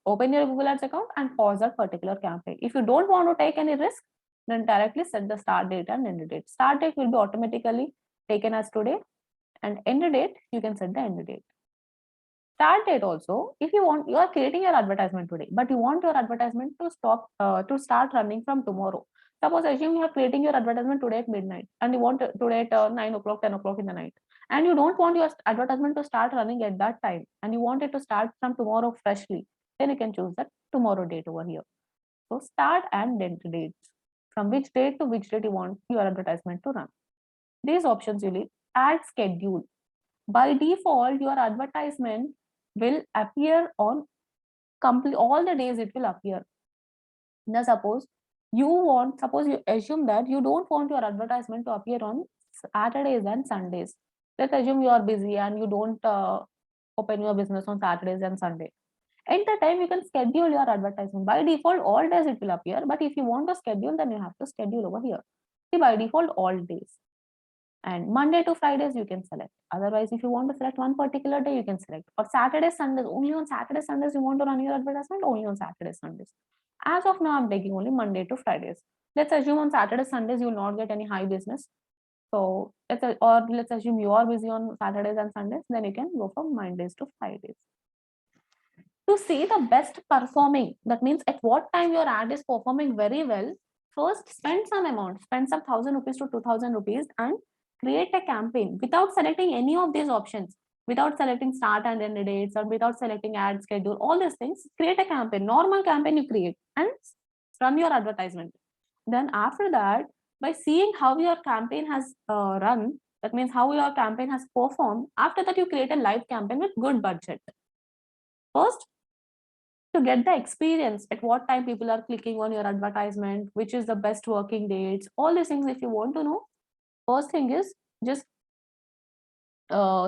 open your Google Ads account and pause that particular campaign. If you don't want to take any risk, then directly set the start date and end date. Start date will be automatically taken as today, and end date, you can set the end date. Start date also, if you want, you are creating your advertisement today, but you want your advertisement to start running from tomorrow. Suppose assume you are creating your advertisement today at midnight and you want today at 9 o'clock, 10 o'clock in the night, and you don't want your advertisement to start running at that time and you want it to start from tomorrow freshly, then you can choose that tomorrow date over here. So start and end dates. From which date to which date you want your advertisement to run. These options you need. Add schedule. By default, your advertisement will appear on all the days it will appear. Now suppose you assume that you don't want your advertisement to appear on Saturdays and Sundays. Let's assume you are busy and you don't open your business on Saturdays and Sundays. At the time, you can schedule your advertisement. By default, all days it will appear. But if you want to schedule, then you have to schedule over here. See, by default, all days. And Monday to Fridays, you can select. Otherwise, if you want to select one particular day, you can select. Or Saturdays, Sundays, only on Saturdays, Sundays, you want to run your advertisement, only on Saturdays, Sundays. As of now, I'm taking only Monday to Fridays. Let's assume on Saturdays, Sundays, you will not get any high business. So let's assume you are busy on Saturdays and Sundays, then you can go from Mondays to Fridays. To see the best performing, that means at what time your ad is performing very well, first spend some amount, spend some 1,000 rupees to 2,000 rupees and create a campaign without selecting any of these options, without selecting start and end dates or without selecting ad schedule, all these things. Create a campaign, normal campaign you create and run your advertisement. Then after that, by seeing how your campaign has run, that means how your campaign has performed, after that you create a live campaign with good budget. First, to get the experience at what time people are clicking on your advertisement, which is the best working dates, all these things if you want to know, first thing is just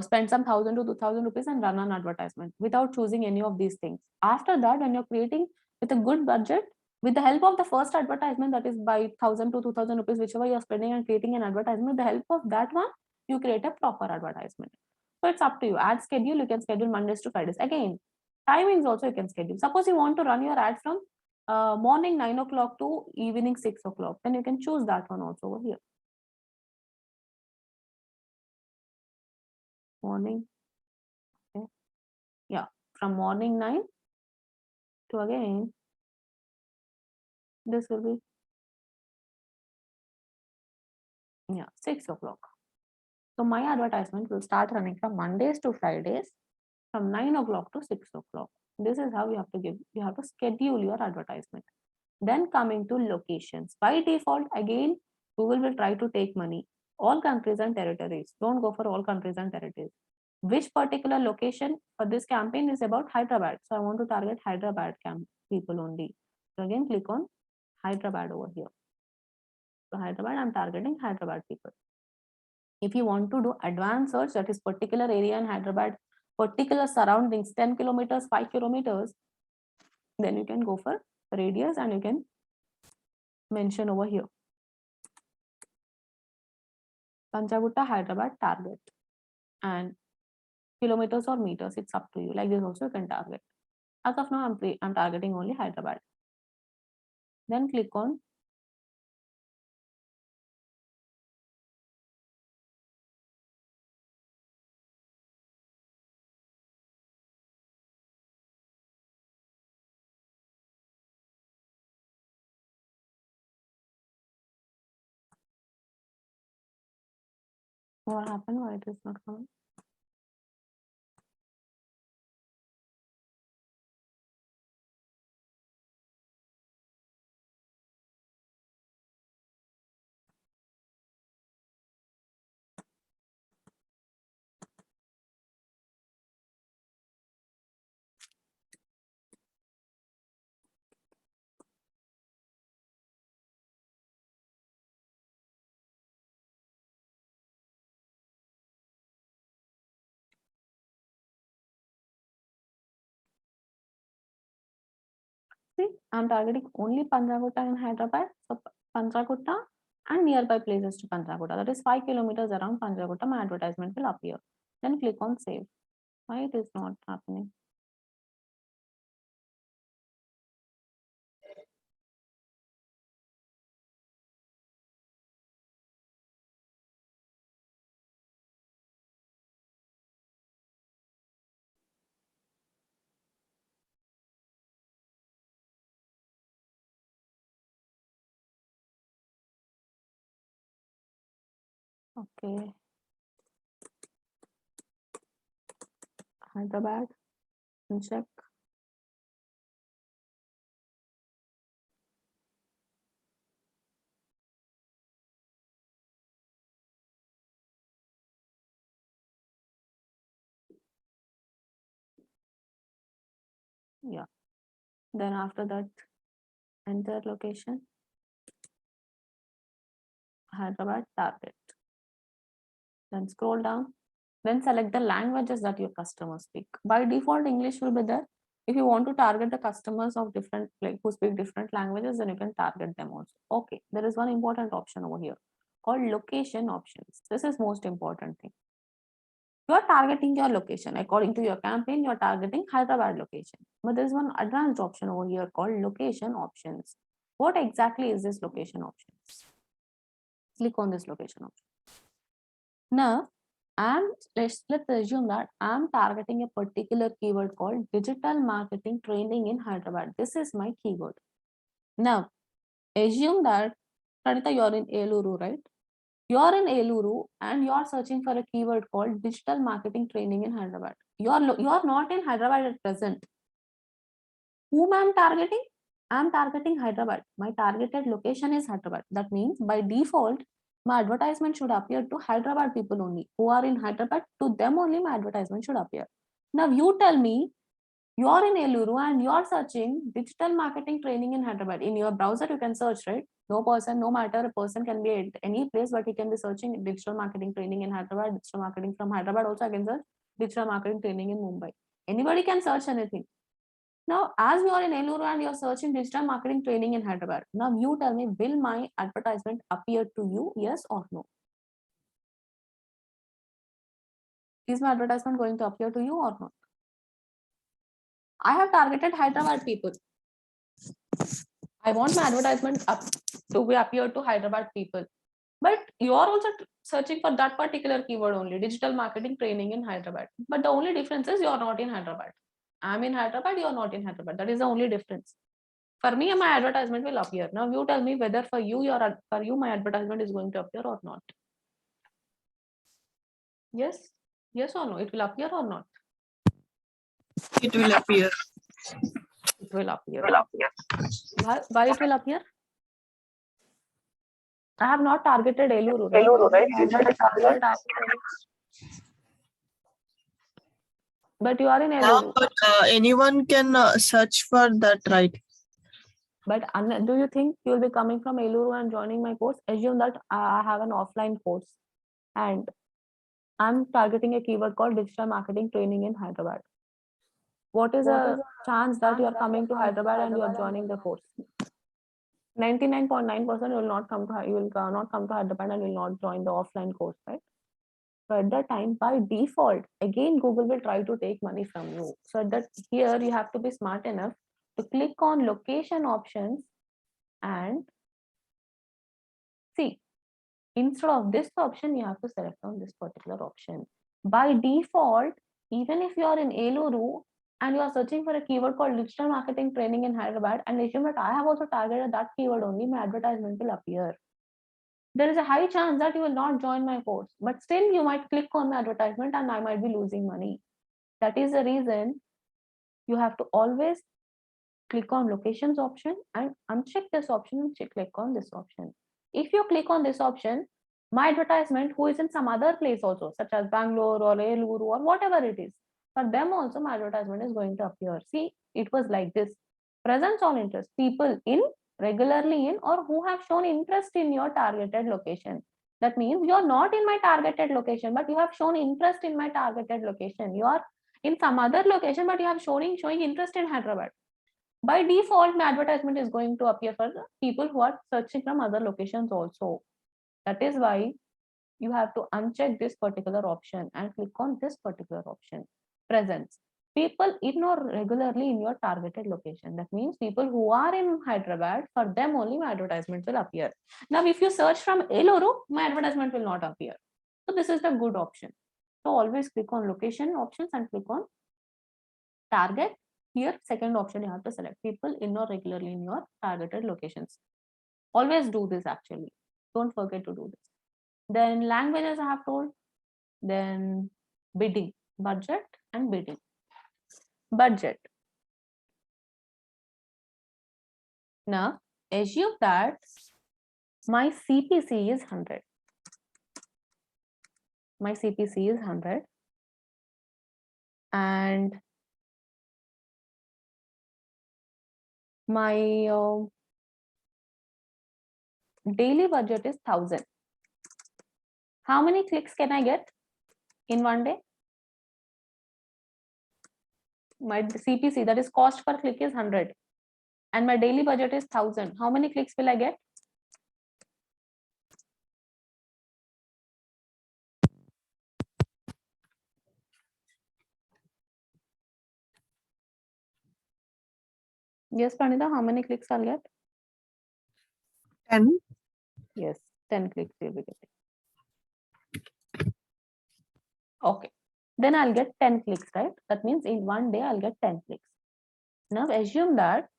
spend some 1,000 to 2,000 rupees and run an advertisement without choosing any of these things. After that, when you're creating with a good budget, with the help of the first advertisement, that is by 1,000 to 2,000 rupees, whichever you're spending and creating an advertisement, with the help of that one, you create a proper advertisement. So it's up to you. Ad schedule, you can schedule Mondays to Fridays. Again, timings also you can schedule. Suppose you want to run your ad from morning 9 o'clock to evening 6 o'clock, then you can choose that one also over here. Morning. Okay. Yeah, from morning 9 to again, this will be 6 o'clock. So my advertisement will start running from Mondays to Fridays from 9 o'clock to 6 o'clock. This is how you have to schedule your advertisement. Then coming to locations. By default, again, Google will try to take money. All countries and territories. Don't go for all countries and territories. Which particular location for this campaign is about Hyderabad. So I want to target Hyderabad people only. So again, click on Hyderabad over here. So Hyderabad, I'm targeting Hyderabad people. If you want to do advanced search, that is particular area in Hyderabad, particular surroundings, 10 kilometers, 5 kilometers, then you can go for radius and you can mention over here. Panchagutta, Hyderabad, target. And kilometers or meters, it's up to you. Like this also you can target. As of now, I'm targeting only Hyderabad. Then click on what happened, why it is not coming. See, I'm targeting only Panchagutta in Hyderabad. So Panchagutta and nearby places to Panchagutta. That is 5 kilometers around Panchagutta. My advertisement will appear. Then click on save. Why it is not happening? Okay. Hyderabad and check. Yeah. Then after that, enter location. Hyderabad target. Then scroll down. Then select the languages that your customers speak. By default, English will be there. If you want to target the customers of different, like who speak different languages, then you can target them also. Okay, there is one important option over here called location options. This is most important thing. You are targeting your location according to your campaign. You are targeting Hyderabad location, but there is one advanced option over here called location options. What exactly is this location options? Click on this location option. Now, let's assume that I'm targeting a particular keyword called digital marketing training in Hyderabad. This is my keyword. Now, assume that Pranita, you're in Eluru, right? You're in Eluru and you're searching for a keyword called digital marketing training in Hyderabad. You're not in Hyderabad at present. Whom I'm targeting? I'm targeting Hyderabad. My targeted location is Hyderabad. That means by default, my advertisement should appear to Hyderabad people only who are in Hyderabad. To them only my advertisement should appear. Now you tell me you are in Eluru and you are searching digital marketing training in Hyderabad. In your browser you can search, right? No matter a person can be at any place, but he can be searching digital marketing training in Hyderabad, digital marketing from Hyderabad. Also I can search digital marketing training in Mumbai. Anybody can search anything. Now, as you are in Eluru and you are searching digital marketing training in Hyderabad, now you tell me, will my advertisement appear to you, yes or no? Is my advertisement going to appear to you or not? I have targeted Hyderabad people. I want my advertisement to be appear to Hyderabad people. But you are also searching for that particular keyword only, digital marketing training in Hyderabad. But the only difference is you are not in Hyderabad. I'm in Hyderabad, you are not in Hyderabad. That is the only difference. For me, my advertisement will appear. Now you tell me whether for you my advertisement is going to appear or not. Yes or no? It will appear or not? It will appear. It will appear. Why it will appear? I have not targeted Eluru, right? But you are in Eluru. But anyone can search for that, right? But do you think you will be coming from Eluru and joining my course? Assume that I have an offline course and I'm targeting a keyword called digital marketing training in Hyderabad. What is a chance that you are coming to Hyderabad and you are joining the course? 99.9% you will not come to not come to Hyderabad and will not join the offline course, right? So at that time, by default, again Google will try to take money from you. So at that here you have to be smart enough to click on location options and see. Instead of this option, you have to select on this particular option. By default, even if you are in Eluru and you are searching for a keyword called digital marketing training in Hyderabad and assume that I have also targeted that keyword only, my advertisement will appear. There is a high chance that you will not join my course, but still you might click on the advertisement and I might be losing money. That is the reason you have to always click on locations option and uncheck this option and click on this option. If you click on this option, my advertisement who is in some other place also, such as Bangalore or Eluru or whatever it is, for them also my advertisement is going to appear. See, it was like this. Presence on interest, people in, regularly in, or who have shown interest in your targeted location. That means you're not in my targeted location, but you have shown interest in my targeted location. You are in some other location, but you have showing interest in Hyderabad. By default, my advertisement is going to appear for the people who are searching from other locations also. That is why you have to uncheck this particular option and click on this particular option, presence. People in or regularly in your targeted location. That means people who are in Hyderabad, for them only my advertisement will appear. Now, if you search from Eluru, my advertisement will not appear. So this is the good option. So always click on location options and click on target. Here, second option, you have to select people in or regularly in your targeted locations. Always do this actually. Don't forget to do this. Then languages I have told. Then bidding, budget and bidding. Budget. Now, assume that my CPC is 100. My CPC is 100. And my daily budget is 1000. How many clicks can I get in one day? My CPC, that is cost per click, is 100. And my daily budget is 1000. How many clicks will I get? Yes, Pranita, how many clicks I'll get? 10. Yes, 10 clicks you'll be getting. Okay, then I'll get 10 clicks, right? That means in one day I'll get 10 clicks. Now assume that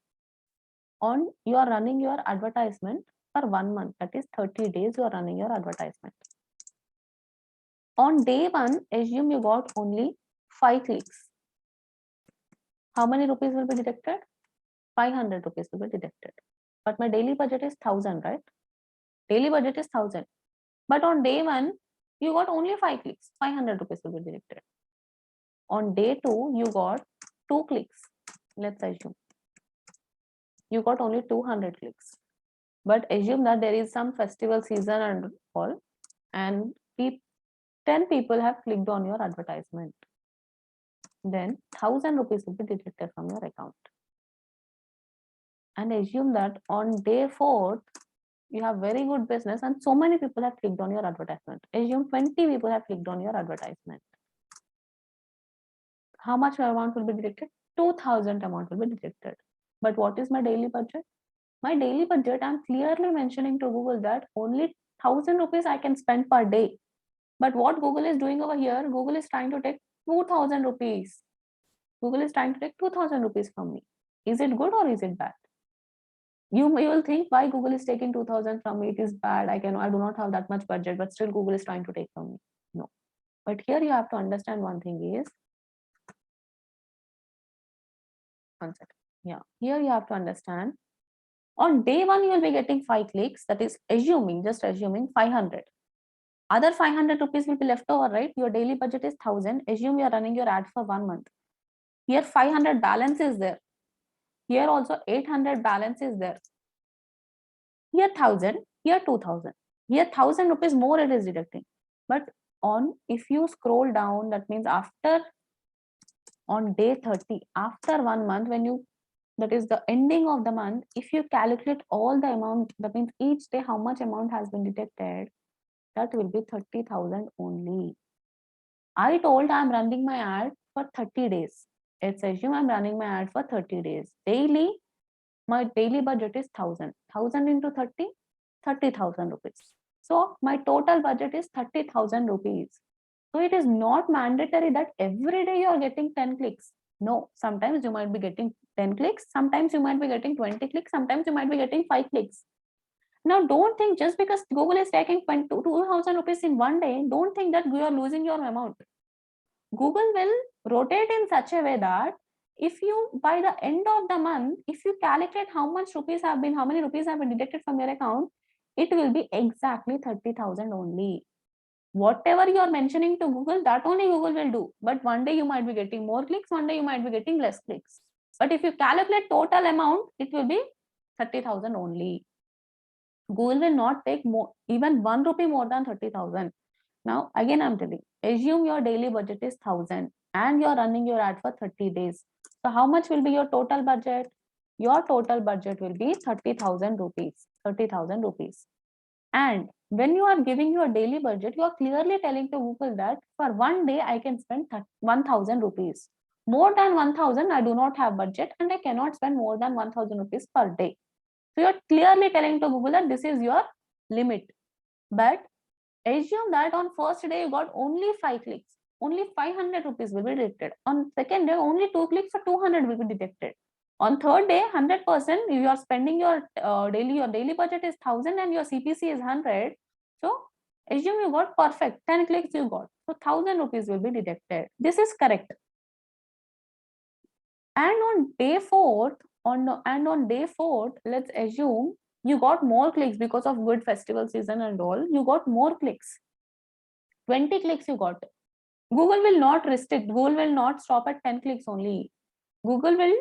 you are running your advertisement for 1 month, that is 30 days you are running your advertisement. On day 1, assume you got only 5 clicks. How many rupees will be deducted? 500 rupees will be deducted. But my daily budget is 1000, right? Daily budget is 1000. But on day 1, you got only 5 clicks. 500 rupees will be deducted. On day 2, you got 2 clicks. Let's assume you got only 200 clicks. But assume that there is some festival season and all, and 10 people have clicked on your advertisement. Then 1000 rupees will be deducted from your account. And assume that on day 4, you have very good business and so many people have clicked on your advertisement. Assume 20 people have clicked on your advertisement. How much amount will be deducted? 2000 amount will be deducted. But what is my daily budget? My daily budget, I'm clearly mentioning to Google that only 1000 rupees I can spend per day. But what Google is doing over here, Google is trying to take 2000 rupees. Google is trying to take 2000 rupees from me. Is it good or is it bad? You will think, why Google is taking 2000 from me? It is bad. I do not have that much budget, but still Google is trying to take from me. No. But here you have to understand one thing is, one second. Yeah, here you have to understand. On day 1, you will be getting 5 clicks. That is just assuming 500. Other 500 rupees will be left over, right? Your daily budget is 1000. Assume you are running your ad for 1 month. Here 500 balance is there. Here also 800 balance is there. Here 1000, here 2000. Here 1000 rupees more it is deducting. But if you scroll down, that means after on day 30, after 1 month, when you, that is the ending of the month, if you calculate all the amount, that means each day how much amount has been deducted, that will be 30,000 only. I told I'm running my ad for 30 days. Let's assume I'm running my ad for 30 days. Daily, my daily budget is 1000. 1000 into 30, 30,000 rupees. So my total budget is 30,000 rupees. So it is not mandatory that every day you are getting 10 clicks. No, sometimes you might be getting 10 clicks, sometimes you might be getting 20 clicks, sometimes you might be getting 5 clicks. Now, don't think just because Google is taking 2,000 rupees in one day, don't think that you are losing your amount. Google will rotate in such a way that if you, by the end of the month, if you calculate how many rupees have been deducted from your account, it will be exactly 30,000 only. Whatever you are mentioning to Google, that only Google will do. But one day you might be getting more clicks, one day you might be getting less clicks. But if you calculate total amount, it will be 30,000 only. Google will not take more, even 1 rupee more than 30,000. Now, again, I'm telling, assume your daily budget is 1000 and you're running your ad for 30 days. So how much will be your total budget? Your total budget will be 30,000 rupees, 30,000 rupees. And when you are giving your daily budget, you are clearly telling to Google that for one day, I can spend 1,000 rupees. More than 1,000, I do not have budget and I cannot spend more than 1,000 rupees per day. So you're clearly telling to Google that this is your limit. But assume that on first day you got only 5 clicks, only 500 rupees will be deducted. On second day, only 2 clicks for 200 will be deducted. On third day, 100%, if you are spending your daily budget is 1000 and your CPC is 100. So assume you got perfect 10 clicks you got. So 1000 rupees will be deducted. This is correct. And on day fourth, on day fourth, let's assume you got more clicks because of good festival season and all. You got more clicks. 20 clicks you got. Google will not restrict. Google will not stop at 10 clicks only. Google will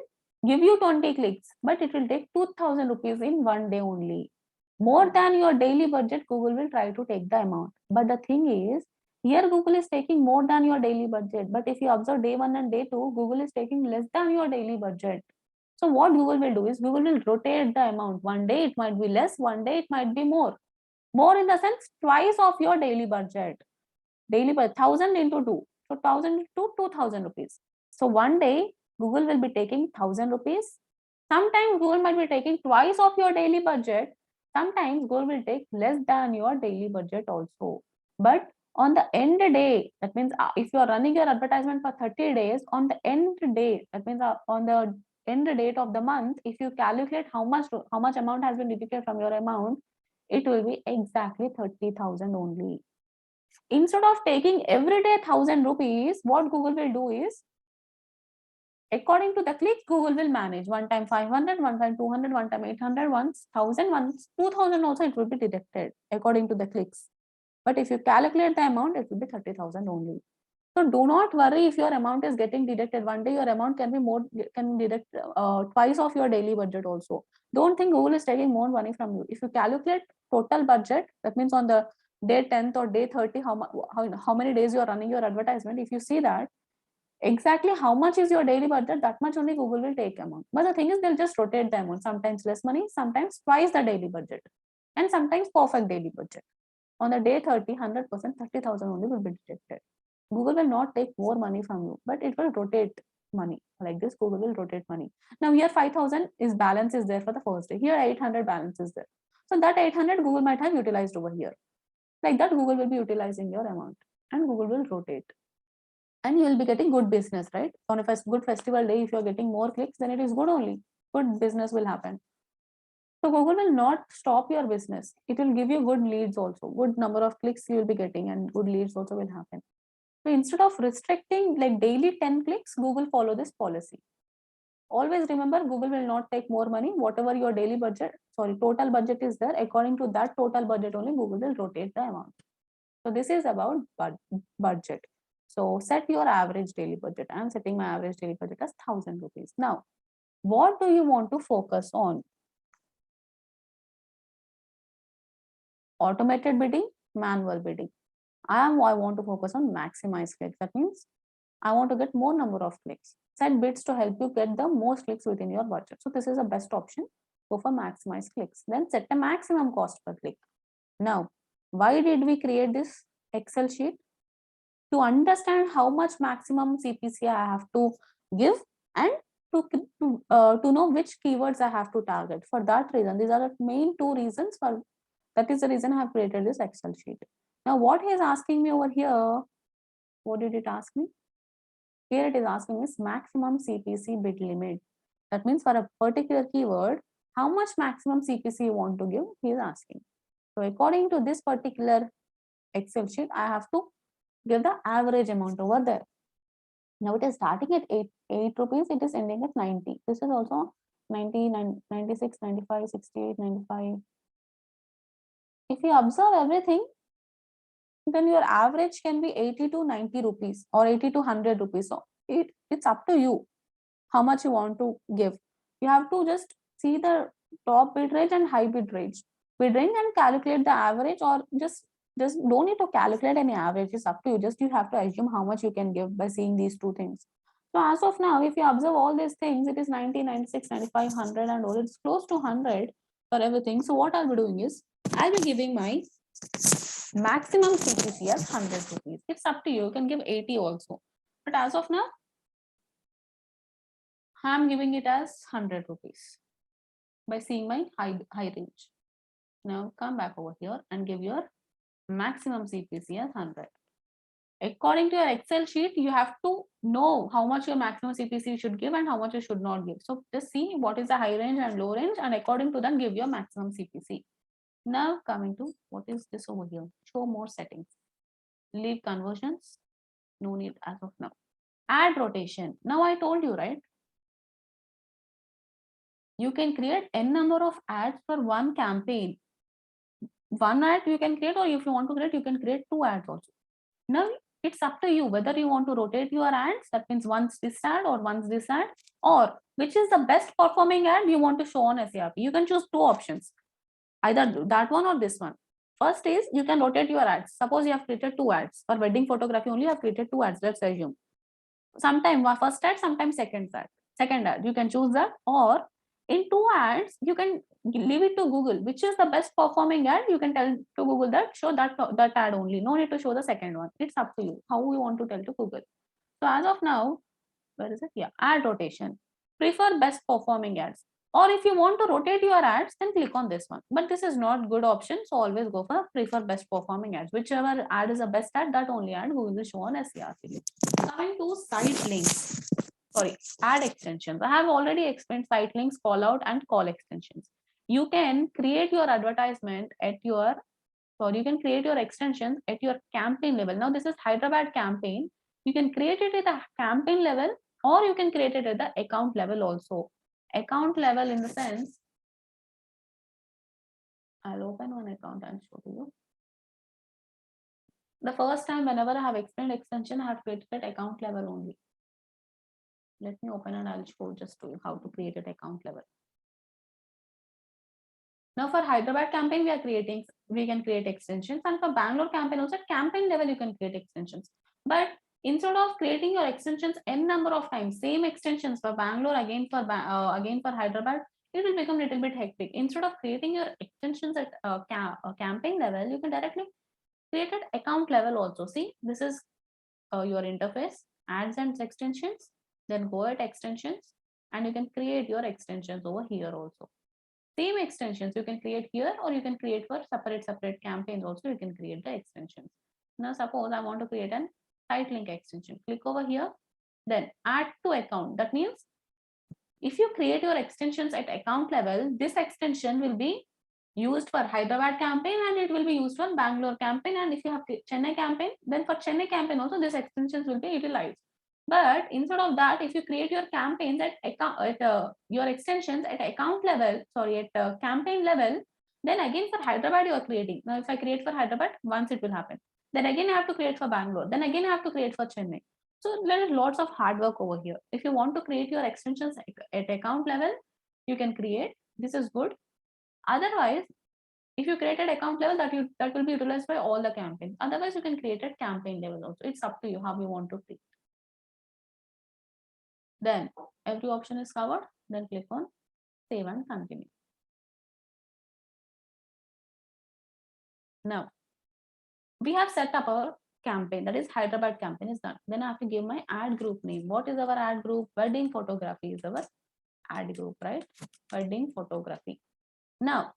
give you 20 clicks, but it will take 2,000 rupees in one day only. More than your daily budget, Google will try to take the amount. But the thing is, here Google is taking more than your daily budget. But if you observe day one and day two, Google is taking less than your daily budget. So what Google will do is Google will rotate the amount. One day it might be less, one day it might be more. More in the sense twice of your daily budget. Daily budget 1000 into 2. So 1000 into 2000 rupees. So one day Google will be taking 1000 rupees. Sometimes Google might be taking twice of your daily budget. Sometimes Google will take less than your daily budget also. But on the end day, that means if you are running your advertisement for 30 days, on the end day, that means on the end date of the month, if you calculate how much amount has been deducted from your amount, it will be exactly 30,000 only. Instead of taking every day 1000 rupees, what Google will do is, according to the clicks, Google will manage one time 500, one time 200, one time 800, once 1000, once 2000 also it will be deducted according to the clicks. But if you calculate the amount, it will be 30,000 only. So do not worry if your amount is getting deducted. One day your amount can be more, can deduct twice of your daily budget also. Don't think Google is taking more money from you. If you calculate total budget, that means on the day 10th or day 30, how many days you are running your advertisement, if you see that exactly how much is your daily budget, that much only Google will take amount. But the thing is, they'll just rotate the amount. Sometimes less money, sometimes twice the daily budget, and sometimes perfect daily budget. On the day 30, 100%, 30,000 only will be deducted. Google will not take more money from you, but it will rotate money. Like this, Google will rotate money. Now here 5,000 is balance is there for the first day. Here 800 balance is there. So that 800 Google might have utilized over here. Like that, Google will be utilizing your amount and Google will rotate. And you will be getting good business, right? On a good festival day, if you're getting more clicks, then it is good only. Good business will happen. So Google will not stop your business. It will give you good leads also. Good number of clicks you will be getting and good leads also will happen. So instead of restricting like daily 10 clicks, Google follow this policy. Always remember, Google will not take more money. Whatever your daily budget, total budget is there, according to that total budget only, Google will rotate the amount. So this is about budget. So set your average daily budget. I'm setting my average daily budget as 1000 rupees. Now, What do you want to focus on? Automated bidding, manual bidding. I want to focus on maximize clicks. That means I want to get more number of clicks. Set bids to help you get the most clicks within your budget. So this is the best option. Go for maximize clicks. Then set a maximum cost per click. Now, why did we create this Excel sheet? To understand how much maximum CPC I have to give and to know which keywords I have to target. For that reason, these are the main two reasons. For that is the reason I have created this Excel sheet. Now, what he is asking me over here, what did it ask me? Here it is asking is maximum CPC bid limit. That means for a particular keyword, how much maximum CPC you want to give, he is asking. So according to this particular Excel sheet, I have to give the average amount over there. Now it is starting at 8 rupees, it is ending at 90. This is also 90, 96, 95, 68, 95. If you observe everything, then your average can be 80 to 90 rupees or 80 to 100 rupees. So it's up to you how much you want to give. You have to just see the top bid range and high bid range. Bid range and calculate the average, or just don't need to calculate any average. It's up to you. Just you have to assume how much you can give by seeing these two things. So as of now, if you observe all these things, it is 90, 96, 95, 100 and all. It's close to 100 for everything. So what I'll be doing is, I'll be giving my maximum CPC as 100 rupees. It's up to you. You can give 80 also. But as of now, I'm giving it as 100 rupees by seeing my high range. Now come back over here and give your maximum CPC as 100. According to your Excel sheet, you have to know how much your maximum CPC you should give and how much you should not give. So just see what is the high range and low range, and according to that, give your maximum CPC. Now coming to what is this over here? Show more settings. Leave conversions. No need as of now. Ad rotation. Now I told you, right? You can create n number of ads for one campaign. One ad you can create, or if you want to create, you can create 2 ads also. Now it's up to you whether you want to rotate your ads. That means once this ad or once this ad, or which is the best performing ad you want to show on SERP. You can choose 2 options, either that one or this one. First is you can rotate your ads. Suppose you have created 2 ads for wedding photography only. You have created 2 ads. Let's assume. Sometime first ad, sometimes second ad. Second ad, you can choose that, or in 2 ads, you can leave it to Google. Which is the best performing ad? You can tell to Google that show that ad only. No need to show the second one. It's up to you how you want to tell to Google. So as of now, where is it? Yeah, ad rotation. Prefer best performing ads. Or if you want to rotate your ads, then click on this one. But this is not good option. So always go for prefer best performing ads. Whichever ad is the best ad, that only ad Google will show on SERP. Coming to site links. Sorry, ad extensions. I have already explained site links, call out and call extensions. You can create your advertisement at your, you can create your extensions at your campaign level. Now this is Hyderabad campaign. You can create it at the campaign level, or you can create it at the account level also. Account level in the sense, I'll open one account and show to you. The first time whenever I have explained extension, I have created at account level only. Let me open and I'll show just to you how to create at account level. Now for Hyderabad campaign, we can create extensions, and for Bangalore campaign also at campaign level you can create extensions. But instead of creating your extensions n number of times, same extensions for Bangalore again for Hyderabad, it will become a little bit hectic. Instead of creating your extensions at campaign level, you can directly create at account level also. See, this is your interface, ads and extensions. Then go at extensions, and you can create your extensions over here also. Same extensions you can create here, or you can create for separate campaigns also. You can create the extensions. Now suppose I want to create an site link extension. Click over here, then add to account. That means if you create your extensions at account level, this extension will be used for Hyderabad campaign and it will be used for Bangalore campaign. And if you have Chennai campaign, then for Chennai campaign also this extensions will be utilized. But instead of that, if you create your campaigns your extensions at account level, at campaign level, then again for Hyderabad you are creating. Now if I create for Hyderabad, once it will happen. Then again I have to create for Bangalore. Then again I have to create for Chennai. So there is lots of hard work over here. If you want to create your extensions at account level, you can create. This is good. Otherwise, if you create at account level, that will be utilized by all the campaigns. Otherwise, you can create at campaign level also. It's up to you how you want to create. Then every option is covered. Then click on save and continue. Now we have set up our campaign, that is Hyderabad campaign is done. Then I have to give my ad group name. What is our ad group? Wedding photography is our ad group, right? Wedding photography. Now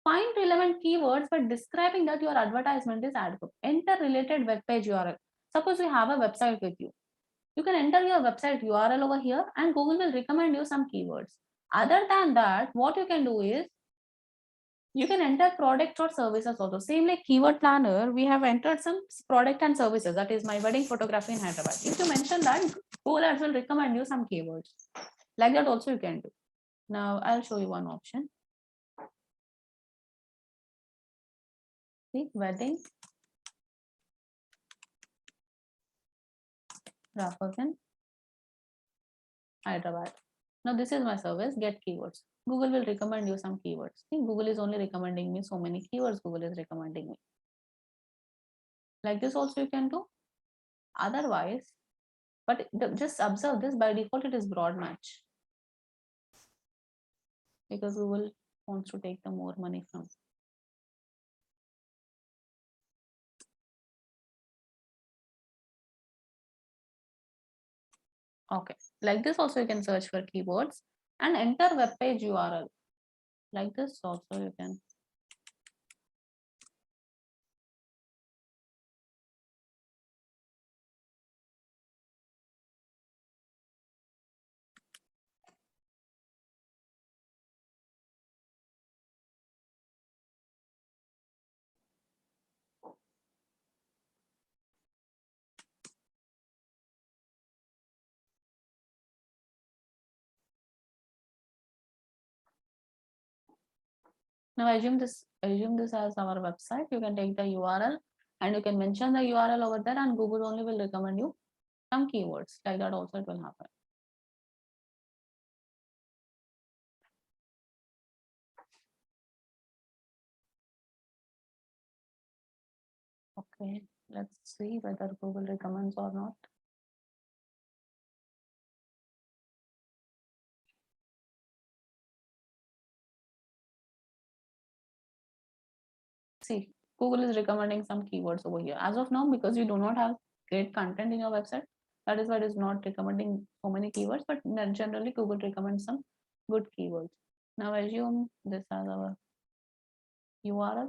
find relevant keywords for describing that your advertisement is ad group. Enter related web page URL. Suppose you have a website with you. You can enter your website URL over here and Google will recommend you some keywords. Other than that, what you can do is you can enter products or services also. Same like keyword planner, we have entered some product and services. That is my wedding photography in Hyderabad. If you mention that, Google Ads will recommend you some keywords. Like that also you can do. Now I'll show you one option. See, wedding graphic in Hyderabad. Now this is my service, get keywords. Google will recommend you some keywords. See, Google is only recommending me so many keywords Google is recommending me. Like this also you can do. Otherwise, but just observe this, by default it is broad match. Because Google wants to take the more money from. Okay, like this also you can search for keywords and enter web page URL. Like this also you can. Now assume this as our website. You can take the URL and you can mention the URL over there and Google only will recommend you some keywords. Like that also it will happen. Okay, let's see whether Google recommends or not. See, Google is recommending some keywords over here. As of now, because you do not have great content in your website, that is why it is not recommending so many keywords, but generally Google recommends some good keywords. Now assume this as our URL.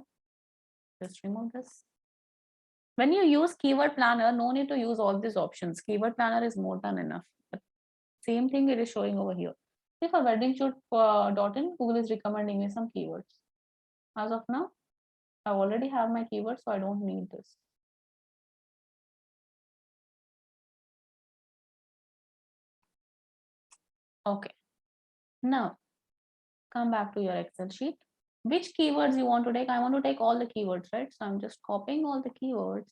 Just remove this. When you use keyword planner, no need to use all these options. Keyword planner is more than enough. But same thing it is showing over here. If a wedding shoot .in, Google is recommending me some keywords. As of now, I already have my keywords, so I don't need this. Okay. Now, come back to your Excel sheet. Which keywords you want to take? I want to take all the keywords, right? So I'm just copying all the keywords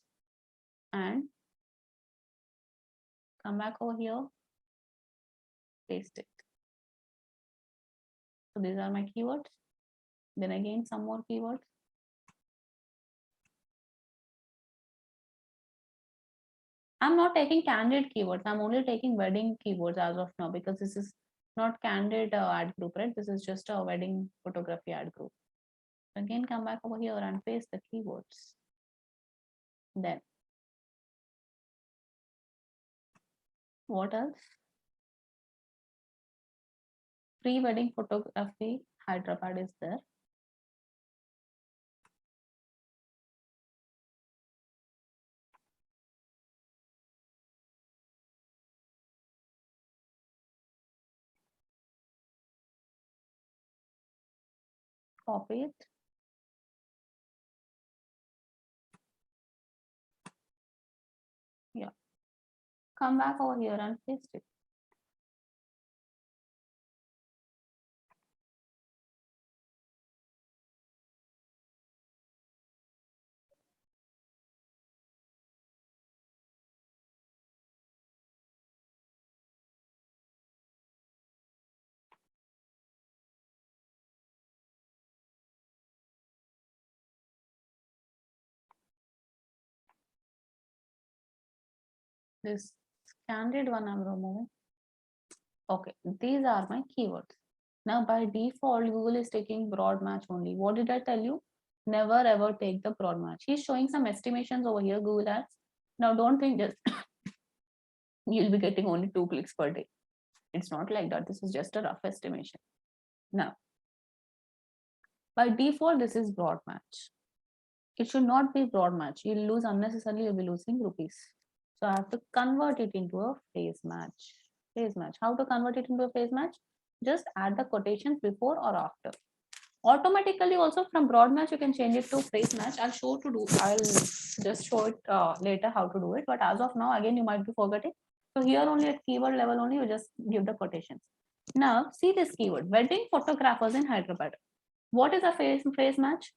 and come back over here, paste it. So these are my keywords. Then again, some more keywords. I'm not taking candid keywords. I'm only taking wedding keywords as of now because this is not candid ad group, right? This is just a wedding photography ad group. Again, come back over here and paste the keywords. Then, what else? Pre-wedding photography, Hyderabad is there. Copy it. Yeah. Come back over here and paste it. This candid one I'm removing. Okay, these are my keywords. Now by default, Google is taking broad match only. What did I tell you? Never ever take the broad match. He's showing some estimations over here, Google Ads. Now don't think just you'll be getting only 2 clicks per day. It's not like that. This is just a rough estimation. Now, by default, this is broad match. It should not be broad match. You'll lose unnecessarily, you'll be losing rupees. So I have to convert it into a phase match. Phase match. How to convert it into a phase match? Just add the quotations before or after. Automatically also from broad match, you can change it to phase match. I'll just show it later how to do it. But as of now, again, you might be forgetting. So here only at keyword level only, you just give the quotations. Now see this keyword, wedding photographers in Hyderabad. What is a phase match?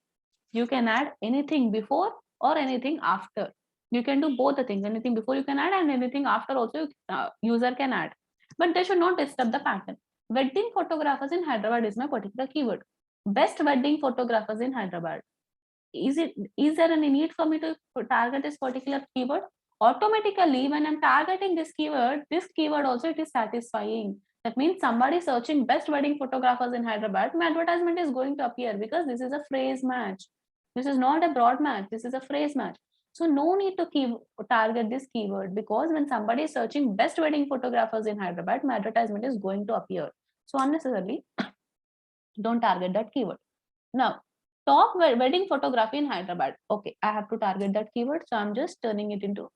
You can add anything before or anything after. You can do both the things. Anything before you can add and anything after also user can add. But they should not disturb the pattern. Wedding photographers in Hyderabad is my particular keyword. Best wedding photographers in Hyderabad. Is there any need for me to target this particular keyword? Automatically, when I'm targeting this keyword also it is satisfying. That means somebody searching best wedding photographers in Hyderabad, my advertisement is going to appear because this is a phrase match. This is not a broad match. This is a phrase match. So no need to target this keyword because when somebody is searching best wedding photographers in Hyderabad, my advertisement is going to appear. So unnecessarily, don't target that keyword. Now, top wedding photography in Hyderabad. Okay, I have to target that keyword. So I'm just turning it into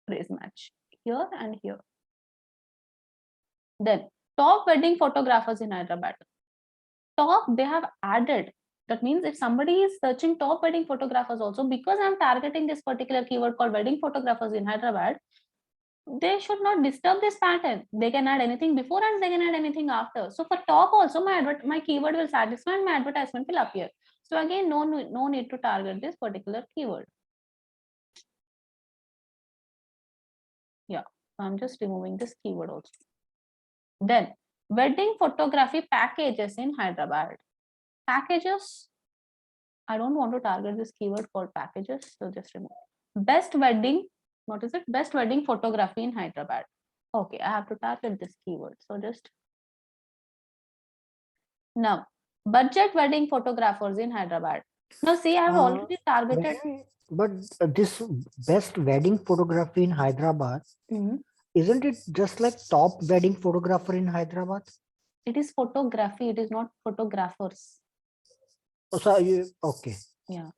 phrase match here and here. Then top wedding photographers in Hyderabad. Top, they have added. That means if somebody is searching top wedding photographers also, because I'm targeting this particular keyword called wedding photographers in Hyderabad, they should not disturb this pattern. They can add anything before and they can add anything after. So for top also, my keyword will satisfy and my advertisement will appear. So again, no need to target this particular keyword. Yeah, so I'm just removing this keyword also. Then wedding photography packages in Hyderabad. Packages, I don't want to target this keyword called packages, so just remove. Best wedding, what is it? Best wedding photography in Hyderabad. Okay, I have to target this keyword. So just now, budget wedding photographers in Hyderabad. Now see, I have already targeted. But this best wedding photography in Hyderabad, isn't it just like top wedding photographer in Hyderabad? It is photography, it is not photographers. Oh, so okay. Yeah.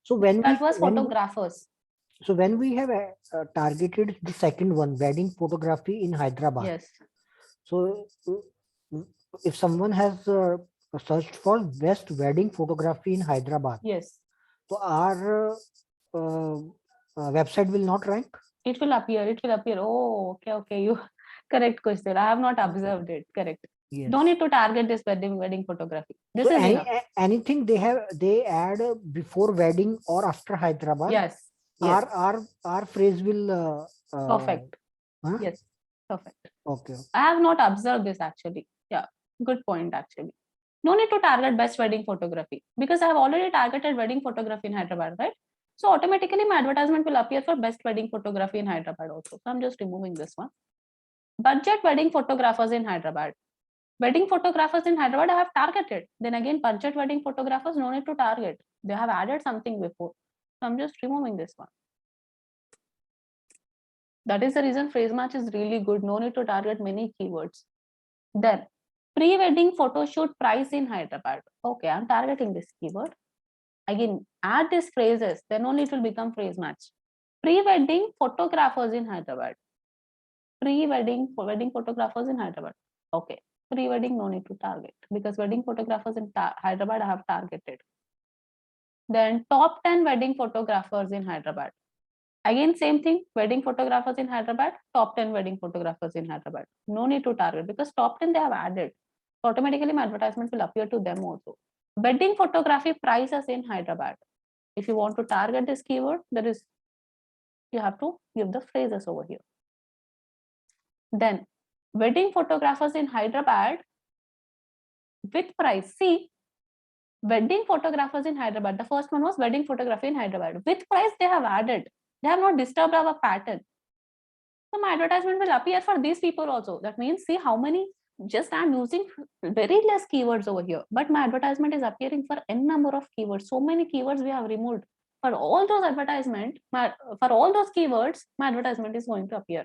So when that was photographers. So when we have targeted the second one, wedding photography in Hyderabad. Yes. So if someone has searched for best wedding photography in Hyderabad. Yes. So our website will not rank? It will appear. Oh, okay. You correct question. I have not observed it. Correct. Yes. Don't need to target this wedding photography. This so is anything they add before wedding or after Hyderabad. Yes. Our phrase will perfect. Huh? Yes. Perfect. Okay. I have not observed this actually. Yeah. Good point actually. No need to target best wedding photography because I have already targeted wedding photography in Hyderabad, right? So automatically my advertisement will appear for best wedding photography in Hyderabad also. So I'm just removing this one. Budget wedding photographers in Hyderabad. Wedding photographers in Hyderabad I have targeted. Then again, budget wedding photographers, no need to target. They have added something before. So I'm just removing this one. That is the reason phrase match is really good. No need to target many keywords. Then pre-wedding photo shoot price in Hyderabad. Okay, I'm targeting this keyword. Again, add these phrases, then only it will become phrase match. Pre-wedding photographers in Hyderabad. Pre-wedding photographers in Hyderabad. Okay, pre-wedding no need to target because wedding photographers in Hyderabad I have targeted. Then top 10 wedding photographers in Hyderabad. Again, same thing, wedding photographers in Hyderabad, top 10 wedding photographers in Hyderabad. No need to target because top 10 they have added. So automatically my advertisement will appear to them also. Wedding photography prices in Hyderabad. If you want to target this keyword, you have to give the phrases over here. Then wedding photographers in Hyderabad with price. See, wedding photographers in Hyderabad. The first one was wedding photography in Hyderabad. With price they have added. They have not disturbed our pattern. So my advertisement will appear for these people also. That means, see how many, just I'm using very less keywords over here, but my advertisement is appearing for n number of keywords. So many keywords we have removed. For all those advertisement, for all those keywords, my advertisement is going to appear.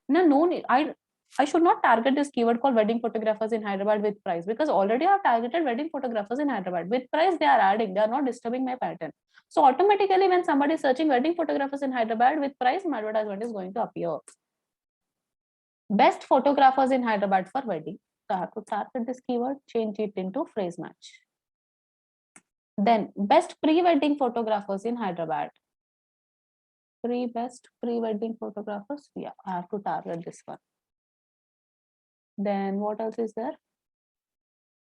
No need. I should not target this keyword called wedding photographers in Hyderabad with price, because already I have targeted wedding photographers in Hyderabad with price. They are adding, they are not disturbing my pattern. So automatically when somebody is searching wedding photographers in Hyderabad with price, my advertisement is going to appear. Best photographers in Hyderabad for wedding. So I have to target this keyword, change it into phrase match. Then best pre-wedding photographers in Hyderabad. Best pre-wedding photographers. Yeah, I have to target this one. Then what else is there?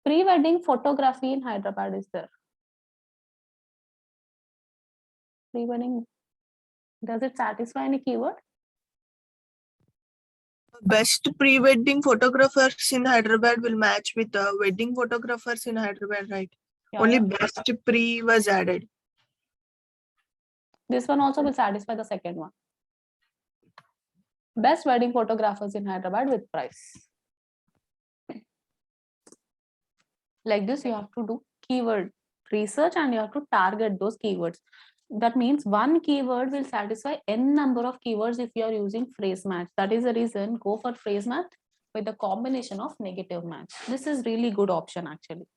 Pre-wedding photography in Hyderabad is there. Pre-wedding, does it satisfy any keyword? Best pre-wedding photographers in Hyderabad will match with wedding photographers in Hyderabad, right? Yeah, Only yeah. best pre was added. This one also will satisfy the second one. Best wedding photographers in Hyderabad with price. Like this, you have to do keyword research and you have to target those keywords. That means one keyword will satisfy n number of keywords if you are using phrase match. That is the reason, go for phrase match with a combination of negative match. This is really good option actually.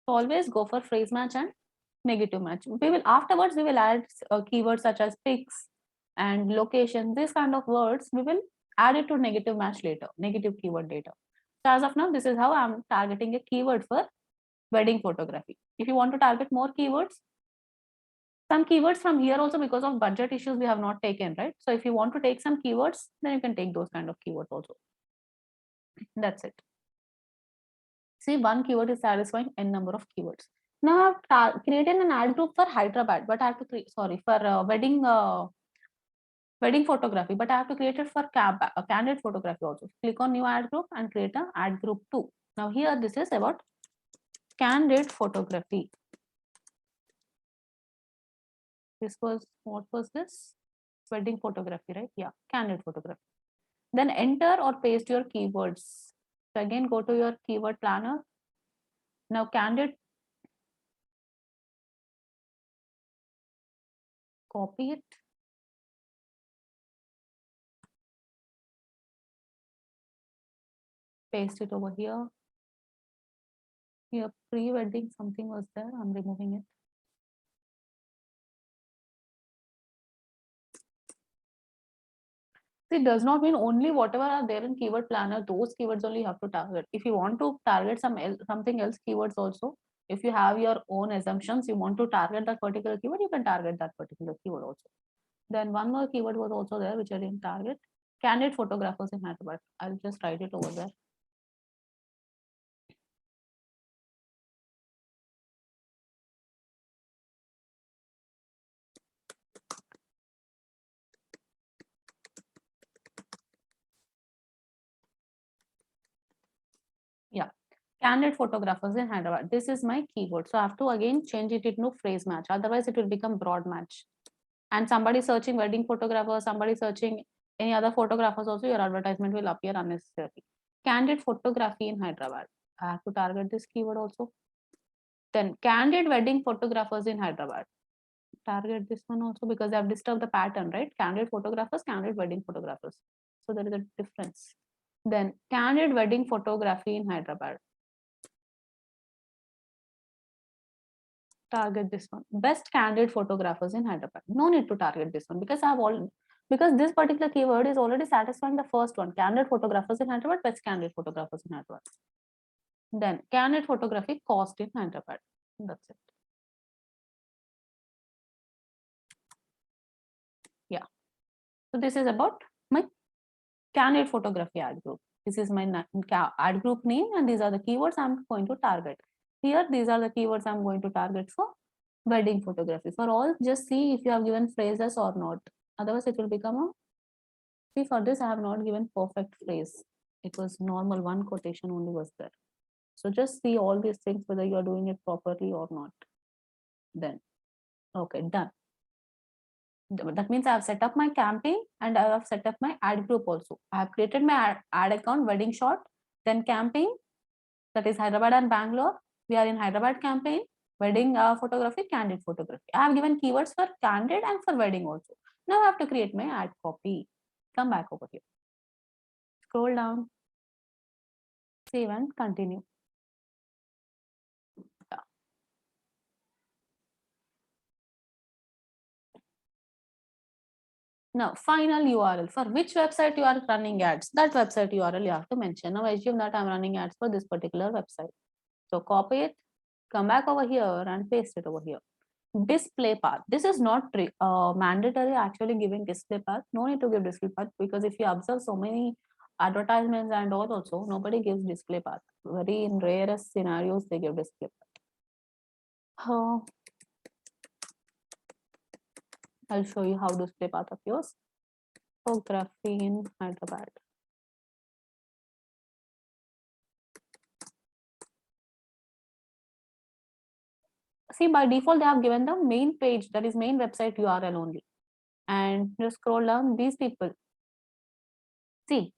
So always go for phrase match and negative match. We will afterwards we will add keywords such as pics and location. These kind of words we will add it to negative match later, negative keyword later. So as of now, this is how I'm targeting a keyword for wedding photography. If you want to target more keywords, some keywords from here also, because of budget issues we have not taken, right? So if you want to take some keywords, then you can take those kind of keywords also. That's it. See, one keyword is satisfying n number of keywords. Now I've created an ad group for Hyderabad, but I have to create, sorry, for wedding photography, but I have to create it for candid photography also. Click on new ad group and create an ad group 2. Now here this is about candid photography. This was, what was this? Wedding photography, right? Yeah, candid photography. Then enter or paste your keywords. So again, go to your keyword planner. Now candid, copy it. Paste it over here. Here, pre-wedding, something was there. I'm removing it. It does not mean only whatever are there in keyword planner, those keywords only you have to target. If you want to target something else keywords also, if you have your own assumptions, you want to target that particular keyword, you can target that particular keyword also. Then one more keyword was also there, which I didn't target. Candid photographers in Hyderabad. I'll just write it over there. Yeah, candid photographers in Hyderabad. This is my keyword. So I have to again change it into phrase match. Otherwise, it will become broad match. And somebody searching wedding photographer, somebody searching any other photographers also, your advertisement will appear unnecessarily. Candid photography in Hyderabad. I have to target this keyword also. Then candid wedding photographers in Hyderabad. Target this one also because they have disturbed the pattern, right? Candid photographers, candid wedding photographers. So there is a difference. Then candid wedding photography in Hyderabad. Target this one. Best candid photographers in Hyderabad. No need to target this one because I have all, because this particular keyword is already satisfying the first one. Candid photographers in Hyderabad, best candid photographers in Hyderabad. Then candid photography cost in Hyderabad. That's it. Yeah. So this is about my candid photography ad group. This is my ad group name and these are the keywords I'm going to target. Here, these are the keywords I'm going to target for wedding photography. For all, just see if you have given phrases or not. Otherwise, it will become a, see for this, I have not given perfect phrase. It was normal, one quotation only was there. So just see all these things, whether you are doing it properly or not. Then, okay, done. That means I have set up my campaign and I have set up my ad group also. I have created my ad account, wedding shot, then campaign, that is Hyderabad and Bangalore. We are in Hyderabad campaign, wedding photography, candid photography. I have given keywords for candid and for wedding also. Now I have to create my ad copy. Come back over here. Scroll down, save and continue. Yeah. Now, final URL for which website you are running ads. That website URL you have to mention. Now, assume that I'm running ads for this particular website. So copy it, come back over here and paste it over here. Display path. This is not mandatory actually giving display path. No need to give display path, because if you observe so many advertisements and all also, nobody gives display path. Very in rarest scenarios they give display path. I'll show you how display path appears. Photography in Hyderabad. See, by default, they have given the main page, that is main website URL only. And just scroll down, these people. See,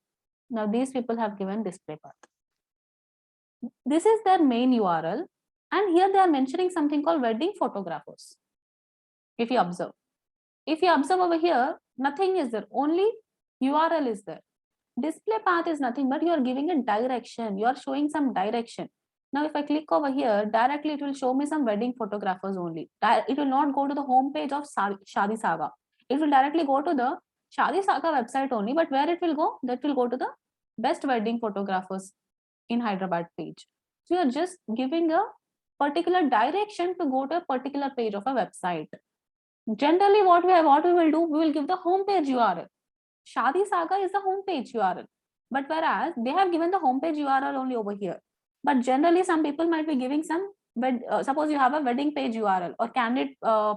now these people have given display path. This is their main URL. And here they are mentioning something called wedding photographers. If you observe over here, nothing is there, only URL is there. Display path is nothing but you are giving a direction, you are showing some direction. Now if I click over here, directly it will show me some wedding photographers only. It will not go to the home page of Shadi Saga. It will directly go to the Shadi Saga website only, but where it will go? That will go to the best wedding photographers in Hyderabad page. So you are just giving a particular direction to go to a particular page of a website. Generally what we will do, we will give the home page URL. Shadi Saga is the homepage URL, but whereas they have given the homepage URL only over here. But generally, some people might be giving some. Suppose you have a wedding page URL or candid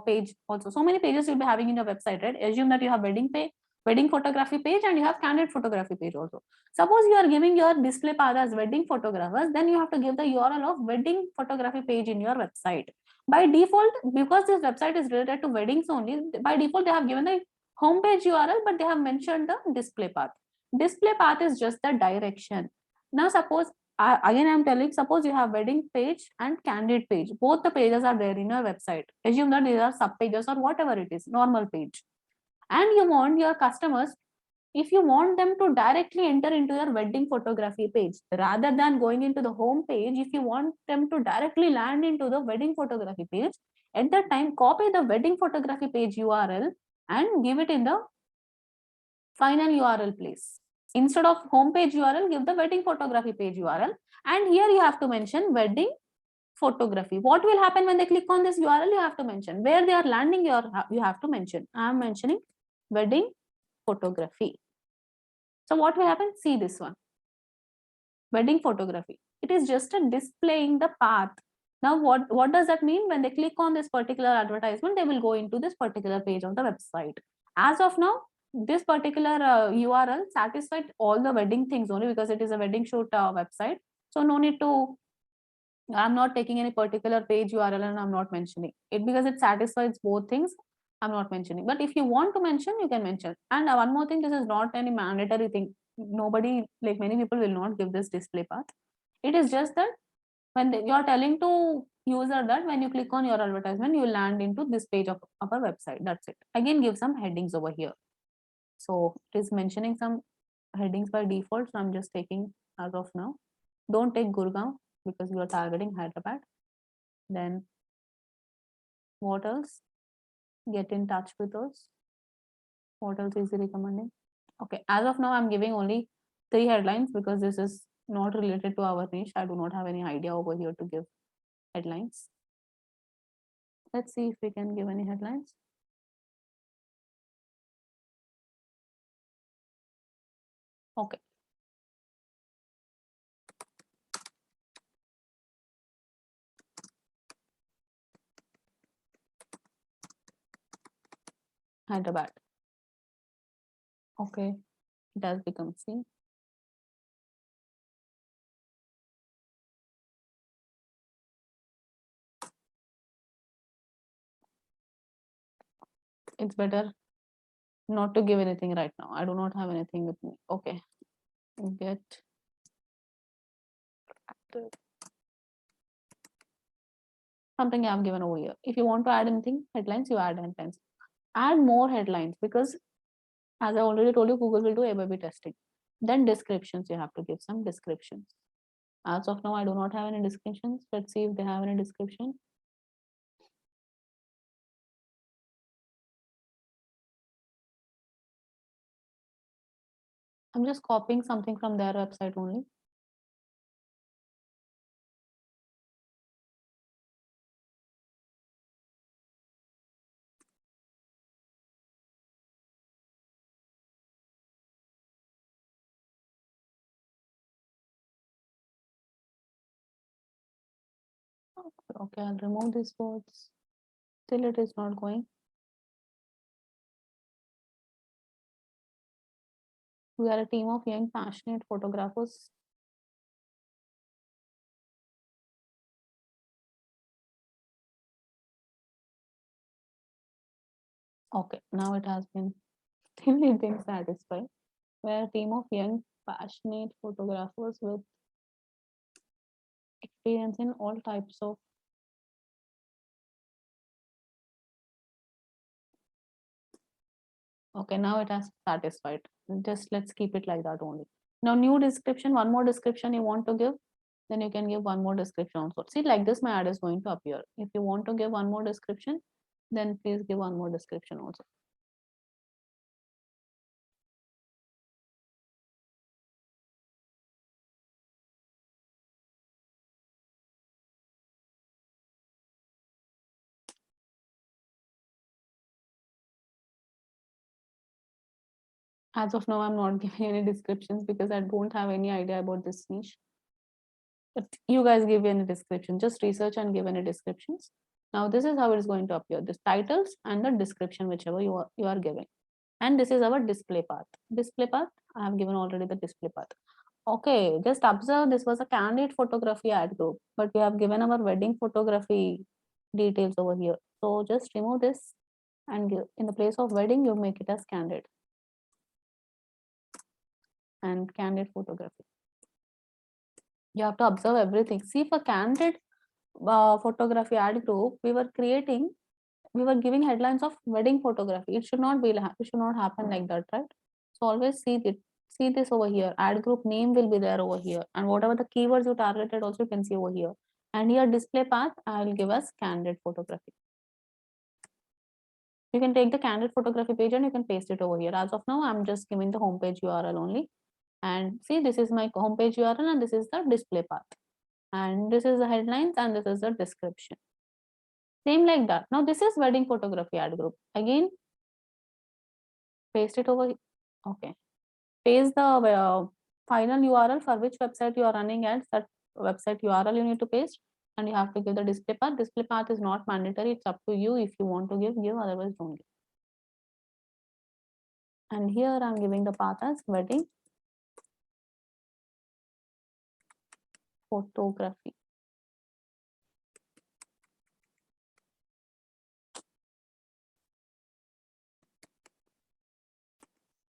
page also. So many pages you'll be having in your website, right? Assume that you have wedding page, wedding photography page, and you have candid photography page also. Suppose you are giving your display path as wedding photographers, then you have to give the URL of wedding photography page in your website. By default, because this website is related to weddings only, by default they have given the homepage URL, but they have mentioned the display path. Display path is just the direction. Now suppose, again I'm telling, suppose you have wedding page and candid page. Both the pages are there in your website. Assume that these are sub pages or whatever it is, normal page. And you want your customers, if you want them to directly enter into your wedding photography page, rather than going into the home page, if you want them to directly land into the wedding photography page, at that time, copy the wedding photography page URL and give it in the final URL place. Instead of homepage URL, give the wedding photography page URL. And here you have to mention wedding photography. What will happen when they click on this URL? You have to mention where they are landing. You have to mention. I am mentioning wedding photography. So what will happen? See this one. Wedding photography. It is just a displaying the path. Now what does that mean? When they click on this particular advertisement, they will go into this particular page on the website. As of now, this particular URL satisfied all the wedding things only, because it is a wedding shoot website. So no need to, I'm not taking any particular page URL and I'm not mentioning it, because it satisfies both things. I'm not mentioning, but if you want to mention, you can mention. And one more thing, this is not any mandatory thing. Nobody, like many people will not give this display path. It is just that when you're telling to user that when you click on your advertisement, you land into this page of our website. That's it. Again, give some headings over here. So it is mentioning some headings by default. So I'm just taking as of now. Don't take Gurgaon because you are targeting Hyderabad. Then what else? Get in touch with us. What else is he recommending? Okay, as of now, I'm giving only 3 headlines because this is not related to our niche. I do not have any idea over here to give headlines. Let's see if we can give any headlines. Okay. Hyderabad. Okay, it has become C. It's better not to give anything right now. I do not have anything with me. Okay. Get something I have given over here. If you want to add anything, headlines, you add headlines. Add more headlines because as I already told you, Google will do A/B testing. Then descriptions, you have to give some descriptions. As of now, I do not have any descriptions. Let's see if they have any description. I'm just copying something from their website only. Okay, I'll remove these words. Still it is not going. We are a team of young, passionate photographers. Okay, now it has been still it didn't satisfy. We are a team of young, passionate photographers with experience in all types of okay, now it has satisfied. Just let's keep it like that only. Now new description, one more description you want to give, then you can give one more description also. See, like this my ad is going to appear. If you want to give one more description, then please give one more description also. As of now, I'm not giving any descriptions because I don't have any idea about this niche. But you guys give any description, just research and give any descriptions. Now this is how it is going to appear, this titles and the description, whichever you are giving. And this is our display path. Display path, I have given already the display path. Okay, just observe this was a candid photography ad group, but we have given our wedding photography details over here. So just remove this and give, in the place of wedding, you make it as candid. And candid photography. You have to observe everything. See, for candid photography ad group, we were giving headlines of wedding photography. It should not be, it should not happen like that, right? So always see this over here. Ad group name will be there over here, and whatever the keywords you targeted also you can see over here. And here display path, I will give us candid photography. You can take the candid photography page and you can paste it over here. As of now, I'm just giving the homepage URL only. And see, this is my homepage URL and this is the display path. And this is the headlines and this is the description. Same like that. Now this is wedding photography ad group. Again, paste it over here. Okay. Paste the final URL for which website you are running ads. That website URL you need to paste. And you have to give the display path. Display path is not mandatory. It's up to you. If you want to give, otherwise don't give. And here I'm giving the path as wedding photography.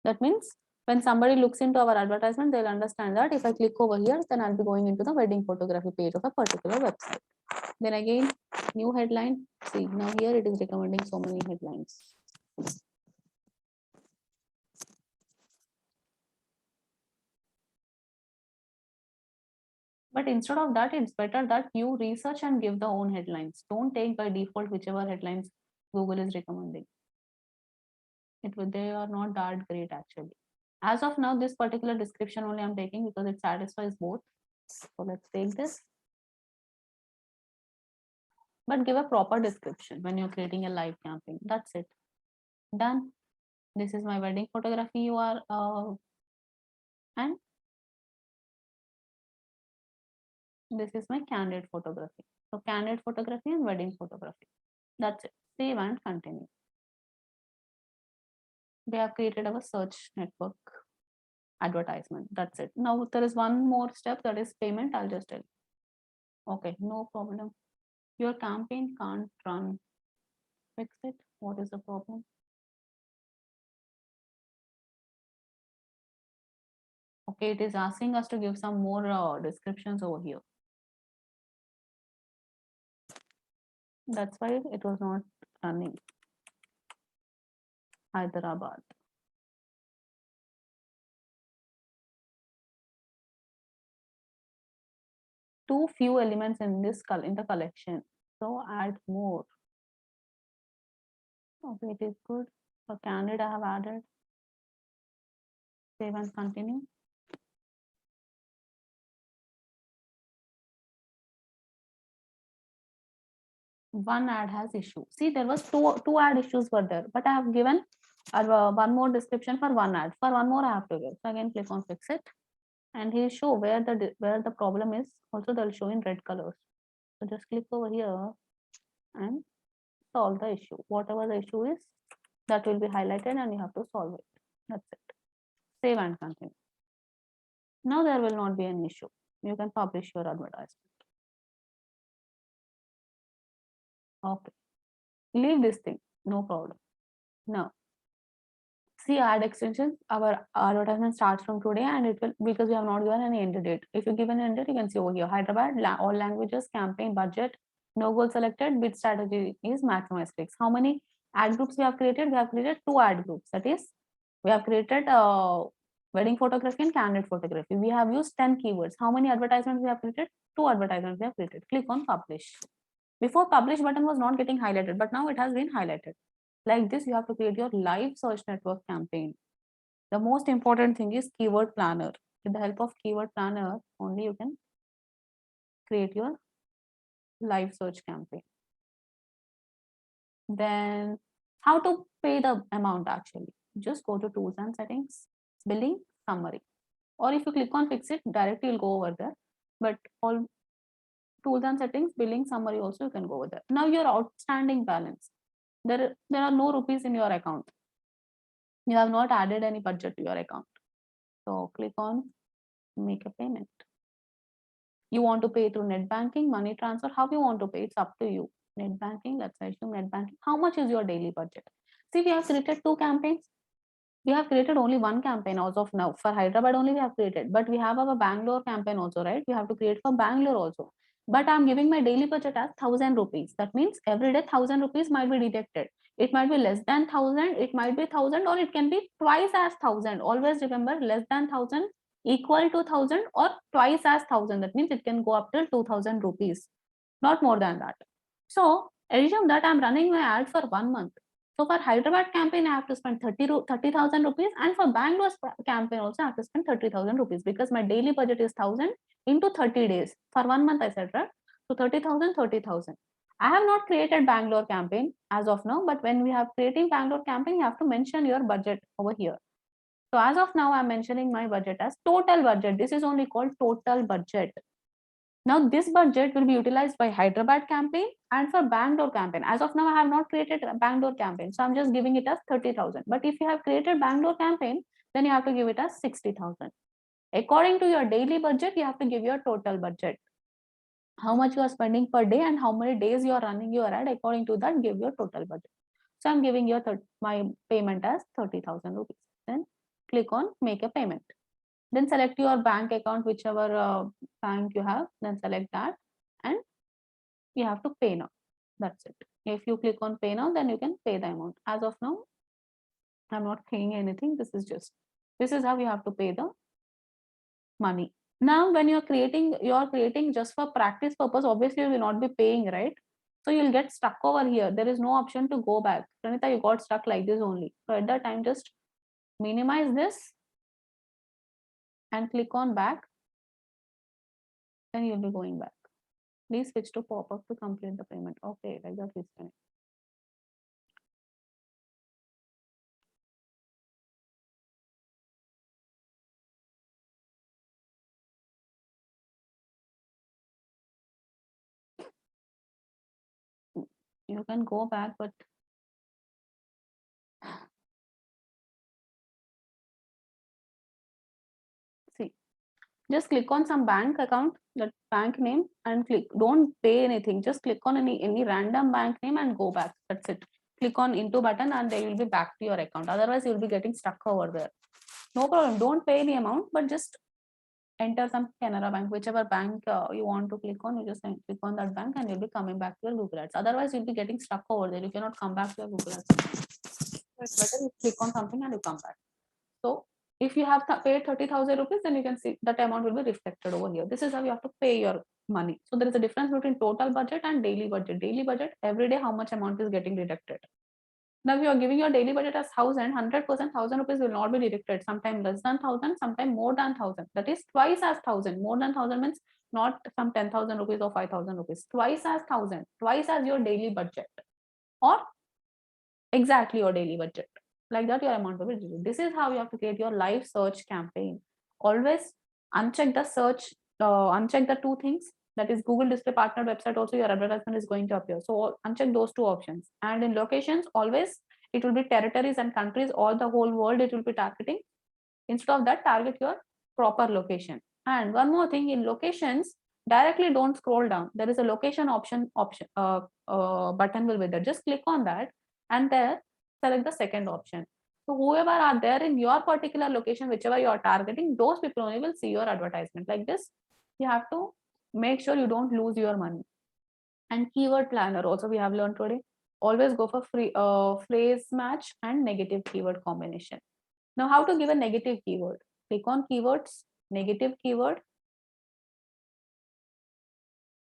That means when somebody looks into our advertisement, they'll understand that if I click over here, then I'll be going into the wedding photography page of a particular website. Then again, new headline. See, now here it is recommending so many headlines. But instead of that, it's better that you research and give the own headlines. Don't take by default whichever headlines Google is recommending. They are not that great actually. As of now, this particular description only I'm taking because it satisfies both. So let's take this. But give a proper description when you're creating a live campaign. That's it. Done. This is my wedding photography and this is my candid photography. So candid photography and wedding photography. That's it. Save and continue. They have created our search network advertisement. That's it. Now there is one more step, that is payment. I'll just tell you. Okay, no problem. Your campaign can't run. Fix it. What is the problem? Okay, it is asking us to give some more descriptions over here. That's why it was not running. Hyderabad. Too few elements in this in the collection, so add more. Okay, it is good. For candid, I have added. Save and continue. One ad has issue. See, there was two ad issues were there, but I have given one more description for one ad. For one more, I have to give. So again, click on fix it, and he'll show where the problem is. Also, they'll show in red colors. So just click over here and solve the issue. Whatever the issue is, that will be highlighted, and you have to solve it. That's it. Save and continue. Now there will not be an issue. You can publish your advertisement. Okay. Leave this thing, no problem. Now, see ad extensions, our advertisement starts from today and it will, because we have not given any end date. If you give an end date, you can see over here, Hyderabad, all languages, campaign, budget, no goal selected, bid strategy is maximize clicks. How many ad groups we have created? We have created 2 ad groups. That is, we have created wedding photography and candid photography. We have used 10 keywords. How many advertisements we have created? 2 advertisements we have created. Click on publish. Before publish button was not getting highlighted, but now it has been highlighted. Like this, you have to create your live search network campaign. The most important thing is keyword planner. With the help of keyword planner, only you can create your live search campaign. Then how to pay the amount actually? Just go to tools and settings, billing, summary. Or if you click on fix it, directly you'll go over there. But all tools and settings, billing, summary also you can go over there. Now your outstanding balance. There are no rupees in your account. You have not added any budget to your account. So click on make a payment. You want to pay through net banking, money transfer, how you want to pay, it's up to you. Net banking, let's assume net banking. How much is your daily budget? See, we have created 2 campaigns. We have created only 1 campaign as of now. For Hyderabad only we have created, but we have our Bangalore campaign also, right? We have to create for Bangalore also. But I'm giving my daily budget as 1000 rupees. That means every day 1000 rupees might be deducted. It might be less than 1000, it might be 1000, or it can be twice as 1000. Always remember, less than 1000 equal to 1000 or twice as 1000. That means it can go up till 2000 rupees, not more than that. So assume that I'm running my ad for 1 month. So for Hyderabad campaign, I have to spend 30,000 rupees, and for Bangalore campaign also I have to spend 30,000 rupees, because my daily budget is 1000 into 30 days. For 1 month I said, right? So 30,000, 30,000. I have not created Bangalore campaign as of now, but when we have creating Bangalore campaign, you have to mention your budget over here. So as of now, I'm mentioning my budget as total budget. This is only called total budget. Now this budget will be utilized by Hyderabad campaign and for Bangalore campaign. As of now, I have not created a Bangalore campaign, so I'm just giving it as 30,000. But if you have created Bangalore campaign, then you have to give it as 60,000. According to your daily budget, you have to give your total budget. How much you are spending per day and how many days you are running your ad, according to that, give your total budget. So I'm giving your my payment as 30,000 rupees. Then click on make a payment. Then select your bank account, whichever bank you have, then select that and you have to pay now. That's it. If you click on pay now, then you can pay the amount. As of now, I'm not paying anything. This is how you have to pay the money. Now, when you're creating just for practice purpose, obviously you will not be paying, right? So you'll get stuck over here. There is no option to go back. Pranita, you got stuck like this only. So at that time, just minimize this and click on back. Then you'll be going back. Please switch to pop-up to complete the payment. Okay, like that is fine. You can go back, but see, just click on some bank account, that bank name, and click. Don't pay anything. Just click on any random bank name and go back. That's it. Click on into button and they will be back to your account. Otherwise, you'll be getting stuck over there. No problem. Don't pay any amount, but just enter some Canara Bank, whichever bank you want to click on. You just click on that bank, and you'll be coming back to your Google Ads. Otherwise, you'll be getting stuck over there. You cannot come back to your Google Ads. So it's better you click on something and you come back. So if you have paid 30,000 rupees, then you can see that amount will be reflected over here. This is how you have to pay your money. So there is a difference between total budget and daily budget. Daily budget, every day how much amount is getting deducted. Now, if you are giving your daily budget as 1,000, 100%, 1,000 rupees will not be deducted. Sometimes less than 1,000, sometimes more than 1,000. That is twice as 1,000. More than 1,000 means not some 10,000 rupees or 5,000 rupees. Twice as 1,000. Twice as your daily budget, or exactly your daily budget. Like that, your amount will be reduced. This is how you have to create your live search campaign. Always uncheck the search, uncheck the two things. That is Google Display Partner website. Also, your advertisement is going to appear. So uncheck those two options. And in locations, always it will be territories and countries, or the whole world it will be targeting. Instead of that, target your proper location. And one more thing, in locations, directly don't scroll down. There is a location button will be there. Just click on that, and there select the second option. So whoever are there in your particular location, whichever you are targeting, those people only will see your advertisement. Like this, you have to make sure you don't lose your money. And keyword planner also we have learned today. Always go for free phrase match and negative keyword combination. Now, how to give a negative keyword? Click on keywords, negative keyword.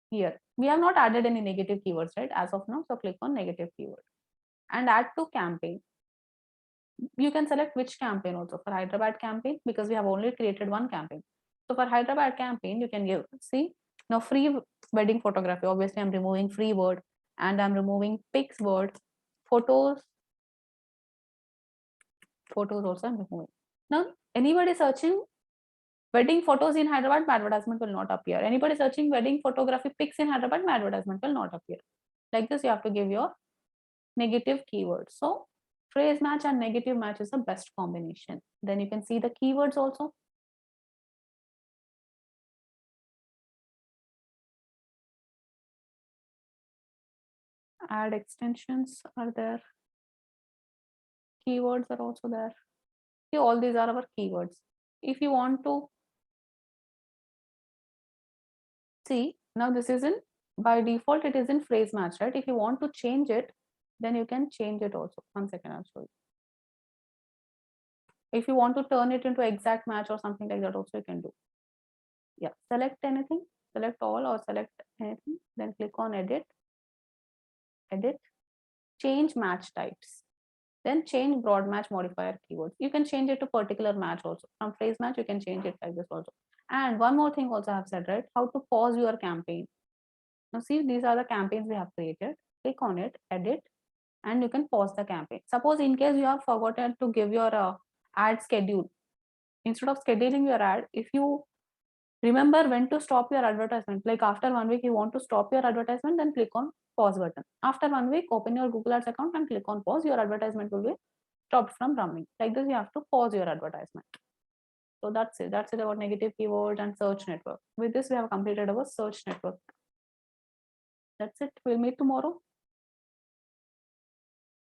Here, we have not added any negative keywords, right? As of now, so click on negative keyword and add to campaign. You can select which campaign also. For Hyderabad campaign, because we have only created one campaign. So for Hyderabad campaign, you can give, see, now free wedding photography. Obviously, I'm removing free word, and I'm removing pics word, photos also I'm removing. Now, anybody searching wedding photos in Hyderabad, my advertisement will not appear. Anybody searching wedding photography pics in Hyderabad, my advertisement will not appear. Like this, you have to give your negative keywords. So phrase match and negative match is the best combination. Then you can see the keywords also. Add extensions are there. Keywords are also there. See, all these are our keywords. If you want to see, now this is in, by default, it is in phrase match, right? If you want to change it, then you can change it also. 1 second, I'll show you. If you want to turn it into exact match or something like that, also you can do. Yeah, select anything, select all or select anything, then click on edit, change match types, then change broad match modifier keywords. You can change it to particular match also. From phrase match, you can change it like this also. And one more thing also I have said, right? How to pause your campaign. Now see, these are the campaigns we have created. Click on it, edit, and you can pause the campaign. Suppose in case you have forgotten to give your ad schedule, instead of scheduling your ad, if you remember when to stop your advertisement, like after 1 week you want to stop your advertisement, then click on pause button. After 1 week, open your Google Ads account and click on pause. Your advertisement will be stopped from running. Like this, you have to pause your advertisement. So that's it. That's it about negative keywords and search network. With this, we have completed our search network. That's it. We'll meet tomorrow.